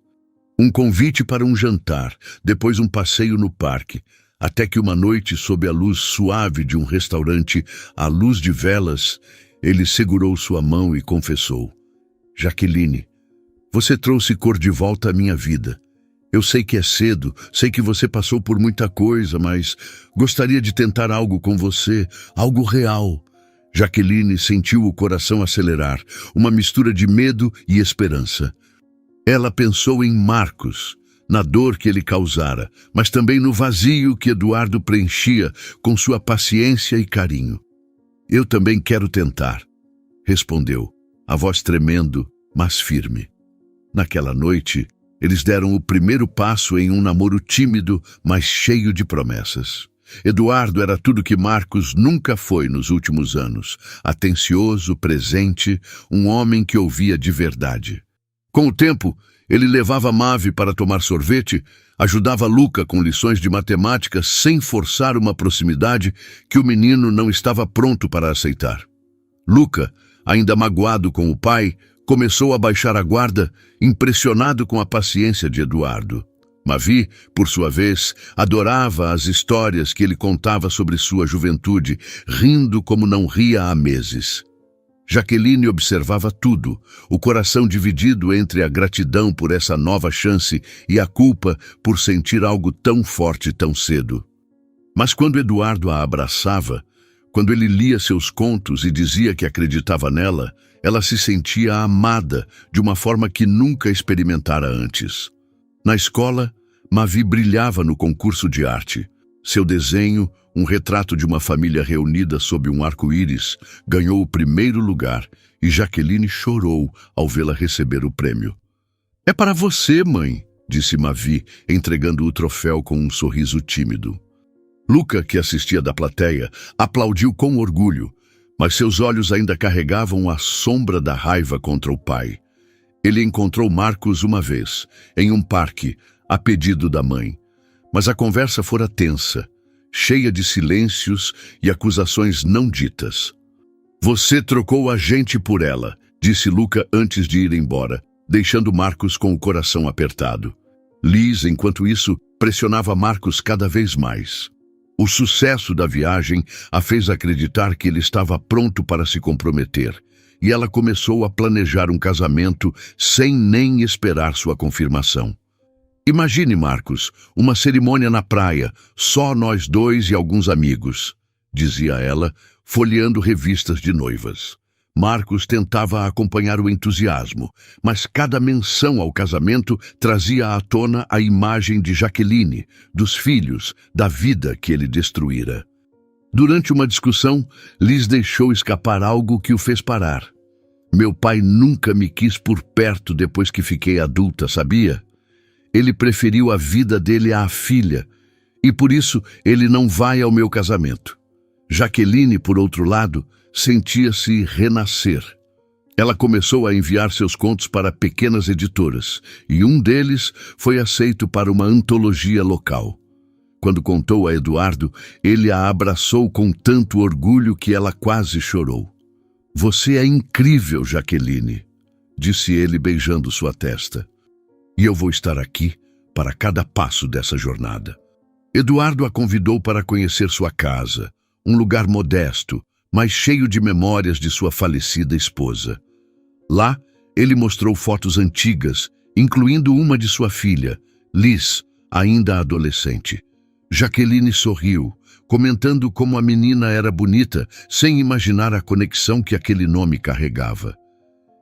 Um convite para um jantar, depois um passeio no parque, até que uma noite, sob a luz suave de um restaurante, à luz de velas, ele segurou sua mão e confessou: "Jaqueline, você trouxe cor de volta à minha vida. Eu sei que é cedo, sei que você passou por muita coisa, mas gostaria de tentar algo com você, algo real." Jaqueline sentiu o coração acelerar, uma mistura de medo e esperança. Ela pensou em Marcos, na dor que ele causara, mas também no vazio que Eduardo preenchia com sua paciência e carinho. Eu também quero tentar, respondeu, a voz tremendo, mas firme. Naquela noite, eles deram o primeiro passo em um namoro tímido, mas cheio de promessas. Eduardo era tudo que Marcos nunca foi nos últimos anos. Atencioso, presente, um homem que ouvia de verdade. Com o tempo, ele levava Mavi para tomar sorvete, ajudava Luca com lições de matemática sem forçar uma proximidade que o menino não estava pronto para aceitar. Luca, ainda magoado com o pai, começou a baixar a guarda, impressionado com a paciência de Eduardo. Mavi, por sua vez, adorava as histórias que ele contava sobre sua juventude, rindo como não ria há meses. Jaqueline observava tudo, o coração dividido entre a gratidão por essa nova chance e a culpa por sentir algo tão forte tão cedo. Mas quando Eduardo a abraçava, quando ele lia seus contos e dizia que acreditava nela, ela se sentia amada de uma forma que nunca experimentara antes. Na escola, Mavi brilhava no concurso de arte. Seu desenho, um retrato de uma família reunida sob um arco-íris, ganhou o primeiro lugar e Jaqueline chorou ao vê-la receber o prêmio. "É para você, mãe", disse Mavi, entregando o troféu com um sorriso tímido. Luca, que assistia da plateia, aplaudiu com orgulho, mas seus olhos ainda carregavam a sombra da raiva contra o pai. Ele encontrou Marcos uma vez, em um parque, a pedido da mãe. Mas a conversa fora tensa, cheia de silêncios e acusações não ditas. "Você trocou a gente por ela", disse Luca antes de ir embora, deixando Marcos com o coração apertado. Liz, enquanto isso, pressionava Marcos cada vez mais. O sucesso da viagem a fez acreditar que ele estava pronto para se comprometer, e ela começou a planejar um casamento sem nem esperar sua confirmação. "Imagine, Marcos, uma cerimônia na praia, só nós dois e alguns amigos", dizia ela, folheando revistas de noivas. Marcos tentava acompanhar o entusiasmo, mas cada menção ao casamento trazia à tona a imagem de Jaqueline, dos filhos, da vida que ele destruíra. Durante uma discussão, Liz deixou escapar algo que o fez parar. "Meu pai nunca me quis por perto depois que fiquei adulta, sabia? Ele preferiu a vida dele à filha, e por isso ele não vai ao meu casamento." Jaqueline, por outro lado, sentia-se renascer. Ela começou a enviar seus contos para pequenas editoras, e um deles foi aceito para uma antologia local. Quando contou a Eduardo, ele a abraçou com tanto orgulho que ela quase chorou. "Você é incrível, Jaqueline", disse ele beijando sua testa. "E eu vou estar aqui para cada passo dessa jornada." Eduardo a convidou para conhecer sua casa, um lugar modesto, mas cheio de memórias de sua falecida esposa. Lá, ele mostrou fotos antigas, incluindo uma de sua filha, Liz, ainda adolescente. Jaqueline sorriu, comentando como a menina era bonita, sem imaginar a conexão que aquele nome carregava.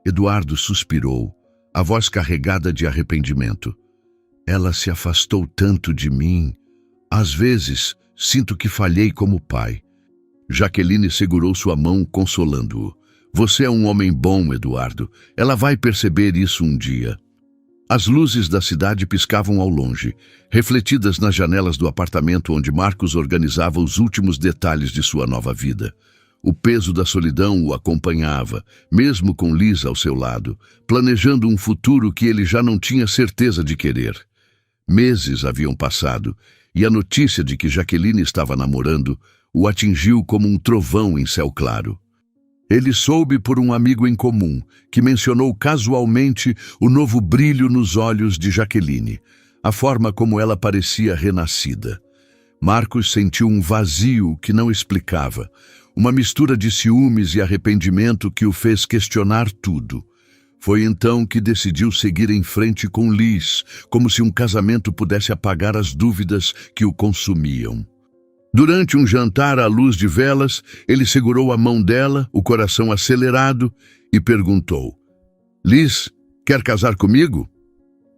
Eduardo suspirou, a voz carregada de arrependimento. "Ela se afastou tanto de mim. Às vezes, sinto que falhei como pai." Jaqueline segurou sua mão, consolando-o. "Você é um homem bom, Eduardo. Ela vai perceber isso um dia." As luzes da cidade piscavam ao longe, refletidas nas janelas do apartamento onde Marcos organizava os últimos detalhes de sua nova vida. O peso da solidão o acompanhava, mesmo com Liz ao seu lado, planejando um futuro que ele já não tinha certeza de querer. Meses haviam passado, e a notícia de que Jaqueline estava namorando o atingiu como um trovão em céu claro. Ele soube por um amigo em comum, que mencionou casualmente o novo brilho nos olhos de Jaqueline, a forma como ela parecia renascida. Marcos sentiu um vazio que não explicava, uma mistura de ciúmes e arrependimento que o fez questionar tudo. Foi então que decidiu seguir em frente com Liz, como se um casamento pudesse apagar as dúvidas que o consumiam. Durante um jantar à luz de velas, ele segurou a mão dela, o coração acelerado, e perguntou: "Liz, quer casar comigo?"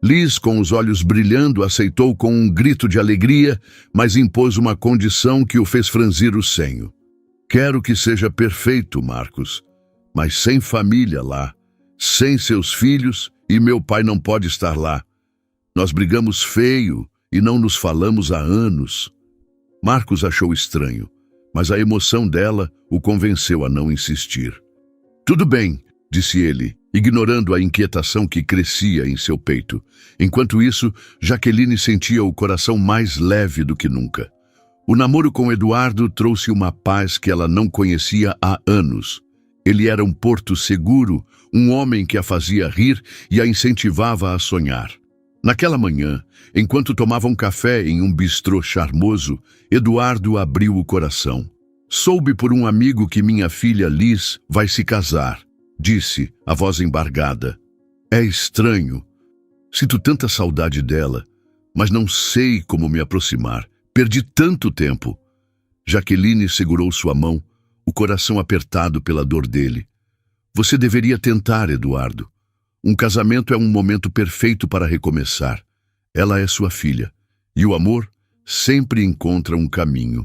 Liz, com os olhos brilhando, aceitou com um grito de alegria, mas impôs uma condição que o fez franzir o senho. Quero que seja perfeito, Marcos, mas sem família lá, sem seus filhos, e meu pai não pode estar lá. Nós brigamos feio e não nos falamos há anos. Marcos achou estranho, mas a emoção dela o convenceu a não insistir. Tudo bem, disse ele, ignorando a inquietação que crescia em seu peito. Enquanto isso, Jaqueline sentia o coração mais leve do que nunca. O namoro com Eduardo trouxe uma paz que ela não conhecia há anos. Ele era um porto seguro, um homem que a fazia rir e a incentivava a sonhar. Naquela manhã, enquanto tomavam café em um bistrô charmoso, Eduardo abriu o coração. Soube por um amigo que minha filha Liz vai se casar, disse, a voz embargada. É estranho. Sinto tanta saudade dela, mas não sei como me aproximar. Perdi tanto tempo. Jaqueline segurou sua mão, o coração apertado pela dor dele. Você deveria tentar, Eduardo. Um casamento é um momento perfeito para recomeçar. Ela é sua filha, e o amor sempre encontra um caminho.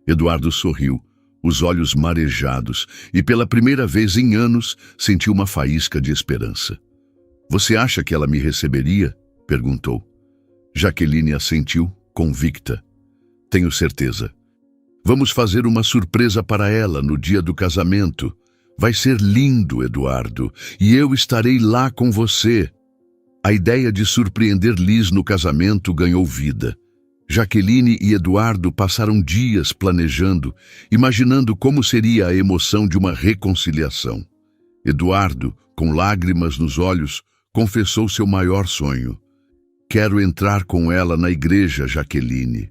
Eduardo sorriu, os olhos marejados, e pela primeira vez em anos sentiu uma faísca de esperança. Você acha que ela me receberia? Perguntou. Jaqueline assentiu, convicta. Tenho certeza. Vamos fazer uma surpresa para ela no dia do casamento. Vai ser lindo, Eduardo, e eu estarei lá com você. A ideia de surpreender Liz no casamento ganhou vida. Jaqueline e Eduardo passaram dias planejando, imaginando como seria a emoção de uma reconciliação. Eduardo, com lágrimas nos olhos, confessou seu maior sonho. Quero entrar com ela na igreja, Jaqueline.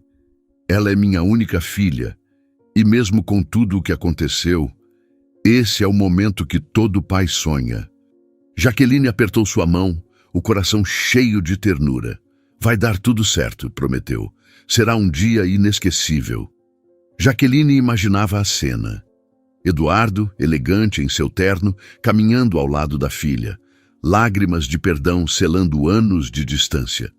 Ela é minha única filha, e mesmo com tudo o que aconteceu, esse é o momento que todo pai sonha. Jaqueline apertou sua mão, o coração cheio de ternura. Vai dar tudo certo, prometeu. Será um dia inesquecível. Jaqueline imaginava a cena. Eduardo, elegante em seu terno, caminhando ao lado da filha. Lágrimas de perdão selando anos de distância.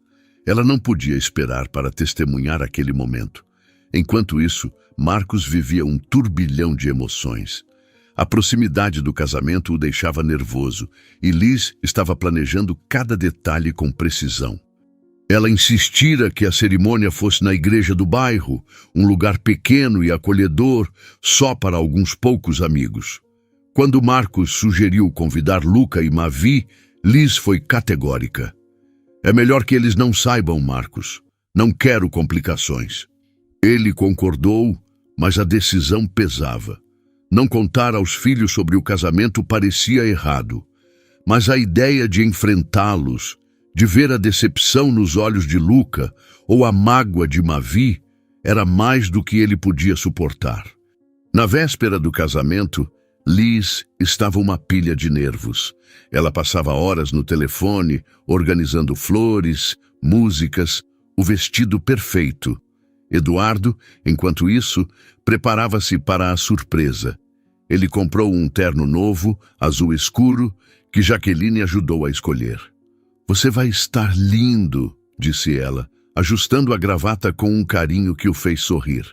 Ela não podia esperar para testemunhar aquele momento. Enquanto isso, Marcos vivia um turbilhão de emoções. A proximidade do casamento o deixava nervoso, e Liz estava planejando cada detalhe com precisão. Ela insistira que a cerimônia fosse na igreja do bairro, um lugar pequeno e acolhedor, só para alguns poucos amigos. Quando Marcos sugeriu convidar Luca e Mavi, Liz foi categórica. É melhor que eles não saibam, Marcos. Não quero complicações. Ele concordou, mas a decisão pesava. Não contar aos filhos sobre o casamento parecia errado, mas a ideia de enfrentá-los, de ver a decepção nos olhos de Luca ou a mágoa de Mavi, era mais do que ele podia suportar. Na véspera do casamento, Liz estava uma pilha de nervos. Ela passava horas no telefone, organizando flores, músicas, o vestido perfeito. Eduardo, enquanto isso, preparava-se para a surpresa. Ele comprou um terno novo, azul escuro, que Jaqueline ajudou a escolher. Você vai estar lindo, disse ela, ajustando a gravata com um carinho que o fez sorrir.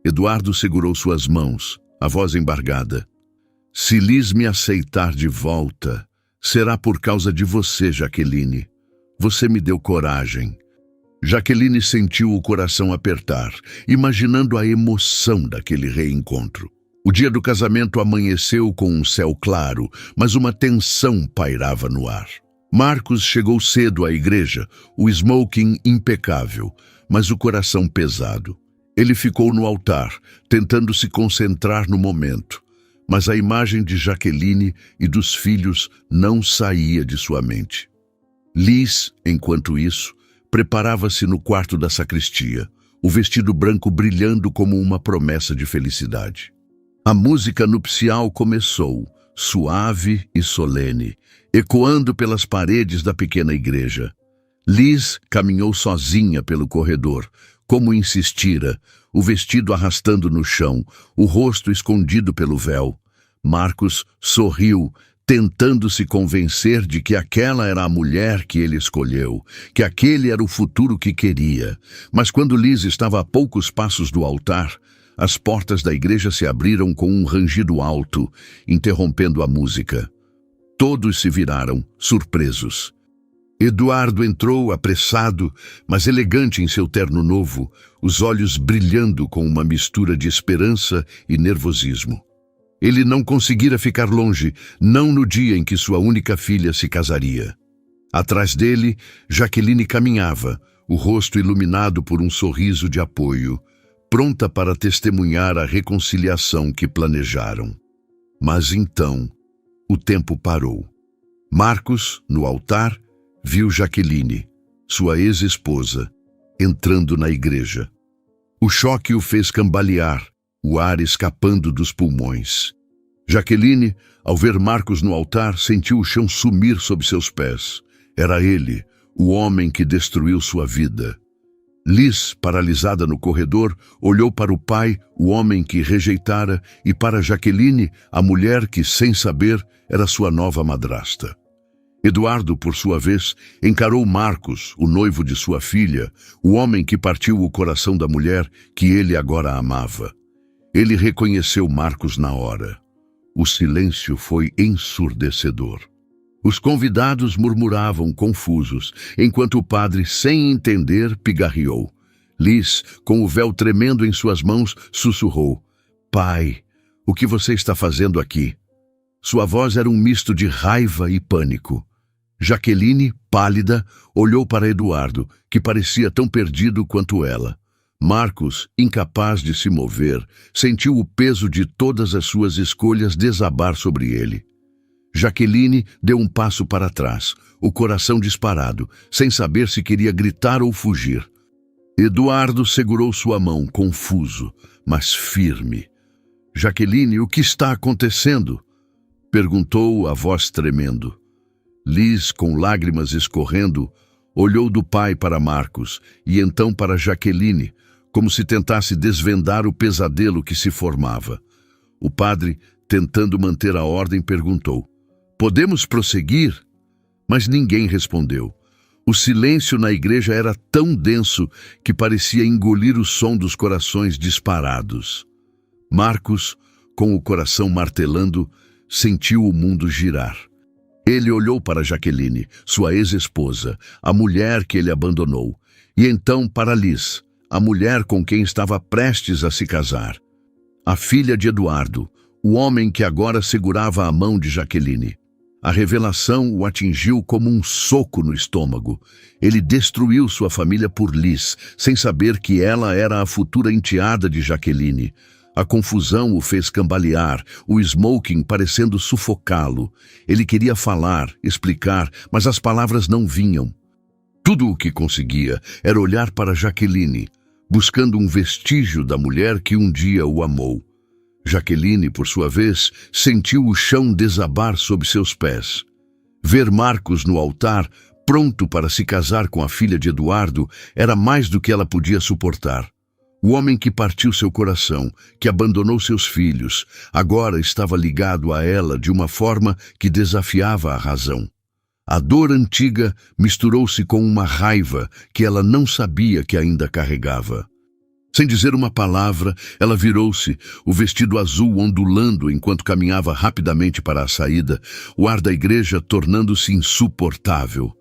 Eduardo segurou suas mãos, a voz embargada. Se Liz me aceitar de volta, será por causa de você, Jaqueline. Você me deu coragem. Jaqueline sentiu o coração apertar, imaginando a emoção daquele reencontro. O dia do casamento amanheceu com um céu claro, mas uma tensão pairava no ar. Marcos chegou cedo à igreja, o smoking impecável, mas o coração pesado. Ele ficou no altar, tentando se concentrar no momento, mas a imagem de Jaqueline e dos filhos não saía de sua mente. Liz, enquanto isso, preparava-se no quarto da sacristia, o vestido branco brilhando como uma promessa de felicidade. A música nupcial começou, suave e solene, ecoando pelas paredes da pequena igreja. Liz caminhou sozinha pelo corredor, como insistira, o vestido arrastando no chão, o rosto escondido pelo véu. Marcos sorriu, tentando se convencer de que aquela era a mulher que ele escolheu, que aquele era o futuro que queria. Mas quando Liz estava a poucos passos do altar, as portas da igreja se abriram com um rangido alto, interrompendo a música. Todos se viraram, surpresos. Eduardo entrou apressado, mas elegante em seu terno novo, os olhos brilhando com uma mistura de esperança e nervosismo. Ele não conseguira ficar longe, não no dia em que sua única filha se casaria. Atrás dele, Jaqueline caminhava, o rosto iluminado por um sorriso de apoio, pronta para testemunhar a reconciliação que planejaram. Mas então, o tempo parou. Marcos, no altar, viu Jaqueline, sua ex-esposa, entrando na igreja. O choque o fez cambalear, o ar escapando dos pulmões. Jaqueline, ao ver Marcos no altar, sentiu o chão sumir sob seus pés. Era ele, o homem que destruiu sua vida. Liz, paralisada no corredor, olhou para o pai, o homem que rejeitara, e para Jaqueline, a mulher que, sem saber, era sua nova madrasta. Eduardo, por sua vez, encarou Marcos, o noivo de sua filha, o homem que partiu o coração da mulher que ele agora amava. Ele reconheceu Marcos na hora. O silêncio foi ensurdecedor. Os convidados murmuravam confusos, enquanto o padre, sem entender, pigarreou. Liz, com o véu tremendo em suas mãos, sussurrou: "Pai, o que você está fazendo aqui?" Sua voz era um misto de raiva e pânico. Jaqueline, pálida, olhou para Eduardo, que parecia tão perdido quanto ela. Marcos, incapaz de se mover, sentiu o peso de todas as suas escolhas desabar sobre ele. Jaqueline deu um passo para trás, o coração disparado, sem saber se queria gritar ou fugir. Eduardo segurou sua mão, confuso, mas firme. "Jaqueline, o que está acontecendo?" perguntou a voz tremendo. Liz, com lágrimas escorrendo, olhou do pai para Marcos e então para Jaqueline, como se tentasse desvendar o pesadelo que se formava. O padre, tentando manter a ordem, perguntou: "Podemos prosseguir?" Mas ninguém respondeu. O silêncio na igreja era tão denso que parecia engolir o som dos corações disparados. Marcos, com o coração martelando, sentiu o mundo girar. Ele olhou para Jaqueline, sua ex-esposa, a mulher que ele abandonou, e então para Liz, a mulher com quem estava prestes a se casar. A filha de Eduardo, o homem que agora segurava a mão de Jaqueline. A revelação o atingiu como um soco no estômago. Ele destruiu sua família por Liz, sem saber que ela era a futura enteada de Jaqueline. A confusão o fez cambalear, o smoking parecendo sufocá-lo. Ele queria falar, explicar, mas as palavras não vinham. Tudo o que conseguia era olhar para Jaqueline, buscando um vestígio da mulher que um dia o amou. Jaqueline, por sua vez, sentiu o chão desabar sob seus pés. Ver Marcos no altar, pronto para se casar com a filha de Eduardo, era mais do que ela podia suportar. O homem que partiu seu coração, que abandonou seus filhos, agora estava ligado a ela de uma forma que desafiava a razão. A dor antiga misturou-se com uma raiva que ela não sabia que ainda carregava. Sem dizer uma palavra, ela virou-se, o vestido azul ondulando enquanto caminhava rapidamente para a saída, o ar da igreja tornando-se insuportável.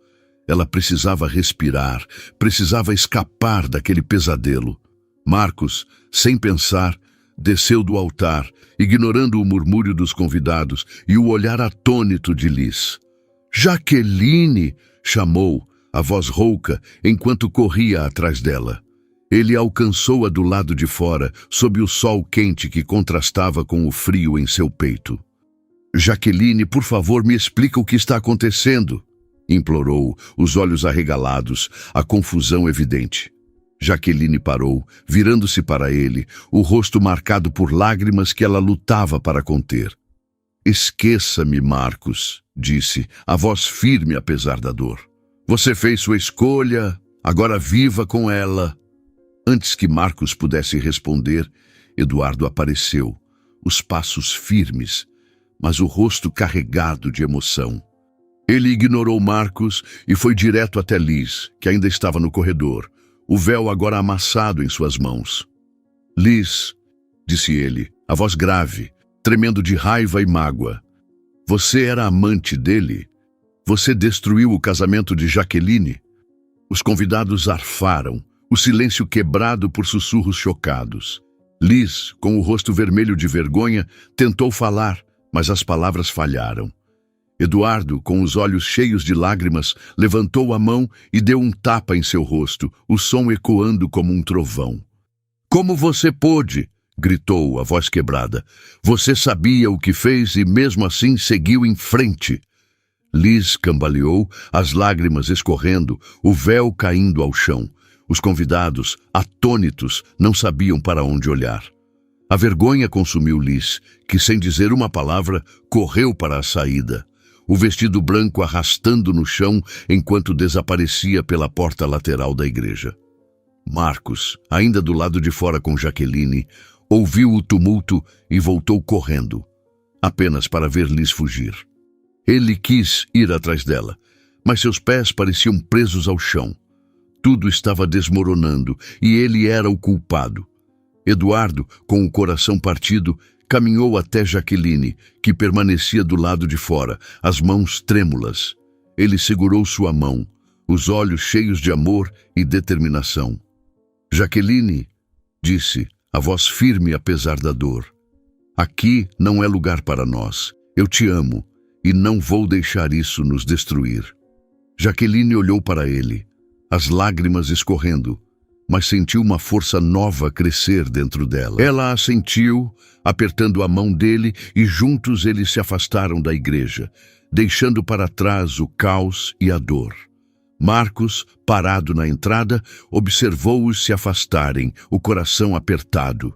Ela precisava respirar, precisava escapar daquele pesadelo. Marcos, sem pensar, desceu do altar, ignorando o murmúrio dos convidados e o olhar atônito de Liz. "Jaqueline!" chamou, a voz rouca, enquanto corria atrás dela. Ele alcançou-a do lado de fora, sob o sol quente que contrastava com o frio em seu peito. "Jaqueline, por favor, me explica o que está acontecendo", implorou, os olhos arregalados, a confusão evidente. Jaqueline parou, virando-se para ele, o rosto marcado por lágrimas que ela lutava para conter. "Esqueça-me, Marcos", disse, a voz firme apesar da dor. "Você fez sua escolha, agora viva com ela." Antes que Marcos pudesse responder, Eduardo apareceu, os passos firmes, mas o rosto carregado de emoção. Ele ignorou Marcos e foi direto até Liz, que ainda estava no corredor, o véu agora amassado em suas mãos. Liz, disse ele, a voz grave, tremendo de raiva e mágoa. Você era amante dele? Você destruiu o casamento de Jaqueline? Os convidados arfaram, o silêncio quebrado por sussurros chocados. Liz, com o rosto vermelho de vergonha, tentou falar, mas as palavras falharam. Eduardo, com os olhos cheios de lágrimas, levantou a mão e deu um tapa em seu rosto, o som ecoando como um trovão. Como você pôde? Gritou, a voz quebrada. Você sabia o que fez e mesmo assim seguiu em frente. Liz cambaleou, as lágrimas escorrendo, o véu caindo ao chão. Os convidados, atônitos, não sabiam para onde olhar. A vergonha consumiu Liz, que sem dizer uma palavra, correu para a saída. O vestido branco arrastando no chão enquanto desaparecia pela porta lateral da igreja. Marcos, ainda do lado de fora com Jaqueline, ouviu o tumulto e voltou correndo, apenas para ver Liz fugir. Ele quis ir atrás dela, mas seus pés pareciam presos ao chão. Tudo estava desmoronando e ele era o culpado. Eduardo, com o coração partido, caminhou até Jaqueline, que permanecia do lado de fora, as mãos trêmulas. Ele segurou sua mão, os olhos cheios de amor e determinação. Jaqueline, disse, a voz firme apesar da dor. Aqui não é lugar para nós. Eu te amo e não vou deixar isso nos destruir. Jaqueline olhou para ele, as lágrimas escorrendo, mas sentiu uma força nova crescer dentro dela. Ela a sentiu, apertando a mão dele, e juntos eles se afastaram da igreja, deixando para trás o caos e a dor. Marcos, parado na entrada, observou-os se afastarem, o coração apertado.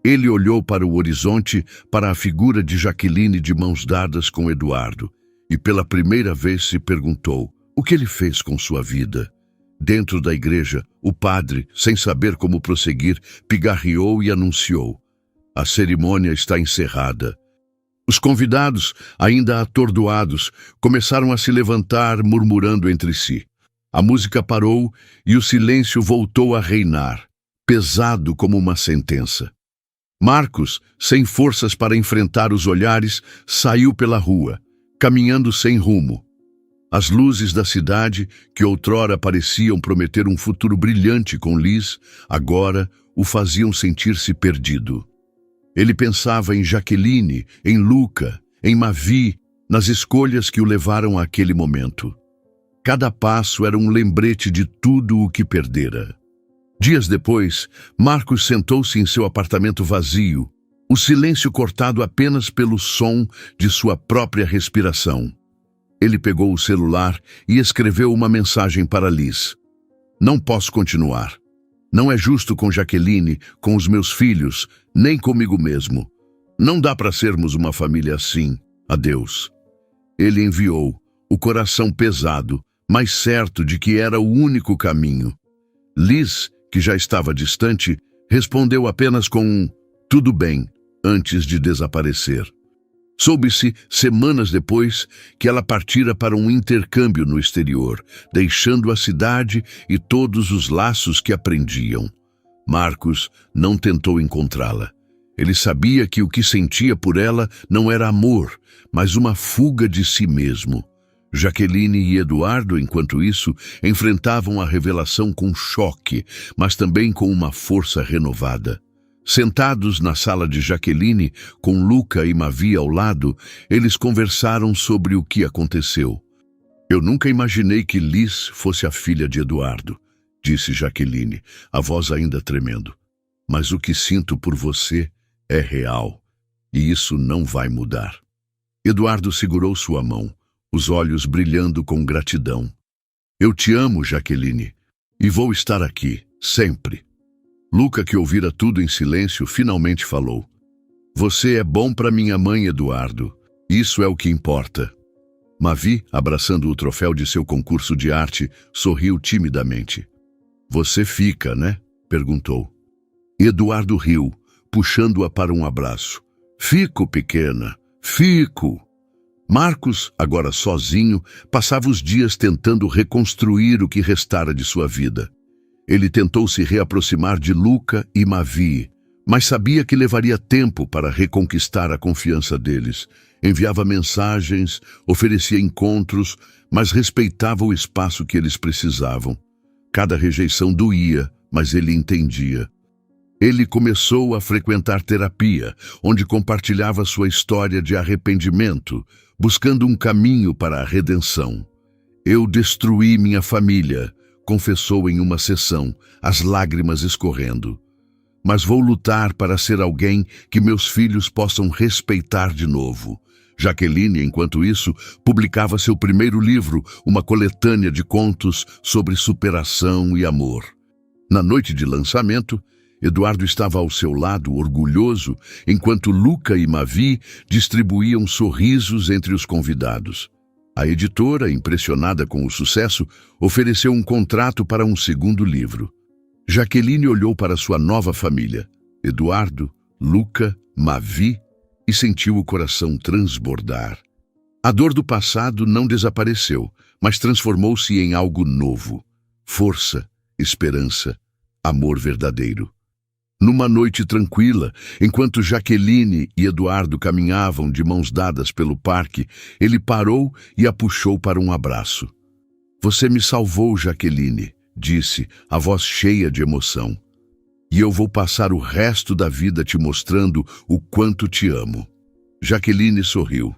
Ele olhou para o horizonte, para a figura de Jaqueline de mãos dadas com Eduardo, e pela primeira vez se perguntou o que ele fez com sua vida. Dentro da igreja, o padre, sem saber como prosseguir, pigarreou e anunciou: a cerimônia está encerrada. Os convidados, ainda atordoados, começaram a se levantar, murmurando entre si. A música parou e o silêncio voltou a reinar, pesado como uma sentença. Marcos, sem forças para enfrentar os olhares, saiu pela rua, caminhando sem rumo. As luzes da cidade, que outrora pareciam prometer um futuro brilhante com Liz, agora o faziam sentir-se perdido. Ele pensava em Jaqueline, em Luca, em Mavi, nas escolhas que o levaram àquele momento. Cada passo era um lembrete de tudo o que perdera. Dias depois, Marcos sentou-se em seu apartamento vazio, o silêncio cortado apenas pelo som de sua própria respiração. Ele pegou o celular e escreveu uma mensagem para Liz. Não posso continuar. Não é justo com Jaqueline, com os meus filhos, nem comigo mesmo. Não dá para sermos uma família assim. Adeus. Ele enviou, o coração pesado, mas certo de que era o único caminho. Liz, que já estava distante, respondeu apenas com um "tudo bem", antes de desaparecer. Soube-se, semanas depois, que ela partira para um intercâmbio no exterior, deixando a cidade e todos os laços que a prendiam. Marcos não tentou encontrá-la. Ele sabia que o que sentia por ela não era amor, mas uma fuga de si mesmo. Jaqueline e Eduardo, enquanto isso, enfrentavam a revelação com choque, mas também com uma força renovada. Sentados na sala de Jaqueline, com Luca e Mavi ao lado, eles conversaram sobre o que aconteceu. Eu nunca imaginei que Liz fosse a filha de Eduardo, disse Jaqueline, a voz ainda tremendo. Mas o que sinto por você é real, e isso não vai mudar. Eduardo segurou sua mão, os olhos brilhando com gratidão. Eu te amo, Jaqueline, e vou estar aqui, sempre. Luca, que ouvira tudo em silêncio, finalmente falou. Você é bom para minha mãe, Eduardo. Isso é o que importa. Mavi, abraçando o troféu de seu concurso de arte, sorriu timidamente. Você fica, né? Perguntou. Eduardo riu, puxando-a para um abraço. Fico, pequena. Fico. Marcos, agora sozinho, passava os dias tentando reconstruir o que restara de sua vida. Ele tentou se reaproximar de Luca e Mavi, mas sabia que levaria tempo para reconquistar a confiança deles. Enviava mensagens, oferecia encontros, mas respeitava o espaço que eles precisavam. Cada rejeição doía, mas ele entendia. Ele começou a frequentar terapia, onde compartilhava sua história de arrependimento, buscando um caminho para a redenção. Eu destruí minha família, confessou em uma sessão, as lágrimas escorrendo. Mas vou lutar para ser alguém que meus filhos possam respeitar de novo. Jaqueline, enquanto isso, publicava seu primeiro livro, uma coletânea de contos sobre superação e amor. Na noite de lançamento, Eduardo estava ao seu lado, orgulhoso, enquanto Luca e Mavi distribuíam sorrisos entre os convidados. A editora, impressionada com o sucesso, ofereceu um contrato para um segundo livro. Jaqueline olhou para sua nova família, Eduardo, Luca, Mavi, e sentiu o coração transbordar. A dor do passado não desapareceu, mas transformou-se em algo novo. Força, esperança, amor verdadeiro. Numa noite tranquila, enquanto Jaqueline e Eduardo caminhavam de mãos dadas pelo parque, ele parou e a puxou para um abraço. Você me salvou, Jaqueline, disse, a voz cheia de emoção. E eu vou passar o resto da vida te mostrando o quanto te amo. Jaqueline sorriu,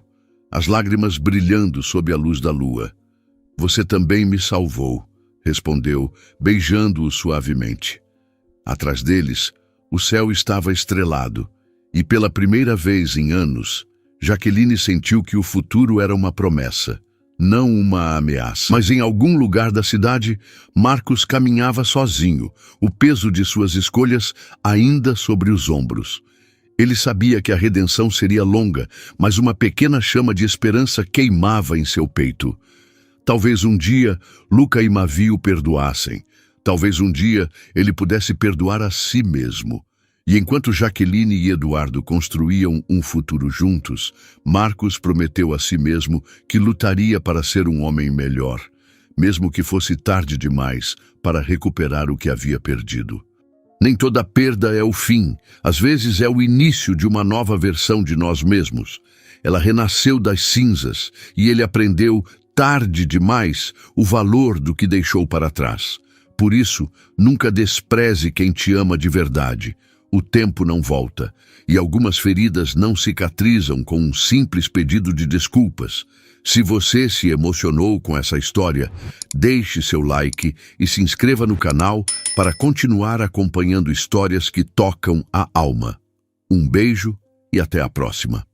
as lágrimas brilhando sob a luz da lua. Você também me salvou, respondeu, beijando-o suavemente. Atrás deles, o céu estava estrelado, e pela primeira vez em anos, Jaqueline sentiu que o futuro era uma promessa, não uma ameaça. Mas em algum lugar da cidade, Marcos caminhava sozinho, o peso de suas escolhas ainda sobre os ombros. Ele sabia que a redenção seria longa, mas uma pequena chama de esperança queimava em seu peito. Talvez um dia Luca e Mavi o perdoassem. Talvez um dia ele pudesse perdoar a si mesmo. E enquanto Jaqueline e Eduardo construíam um futuro juntos, Marcos prometeu a si mesmo que lutaria para ser um homem melhor, mesmo que fosse tarde demais para recuperar o que havia perdido. Nem toda perda é o fim, às vezes é o início de uma nova versão de nós mesmos. Ela renasceu das cinzas e ele aprendeu, tarde demais, o valor do que deixou para trás. Por isso, nunca despreze quem te ama de verdade. O tempo não volta, e algumas feridas não cicatrizam com um simples pedido de desculpas. Se você se emocionou com essa história, deixe seu like e se inscreva no canal para continuar acompanhando histórias que tocam a alma. Um beijo e até a próxima.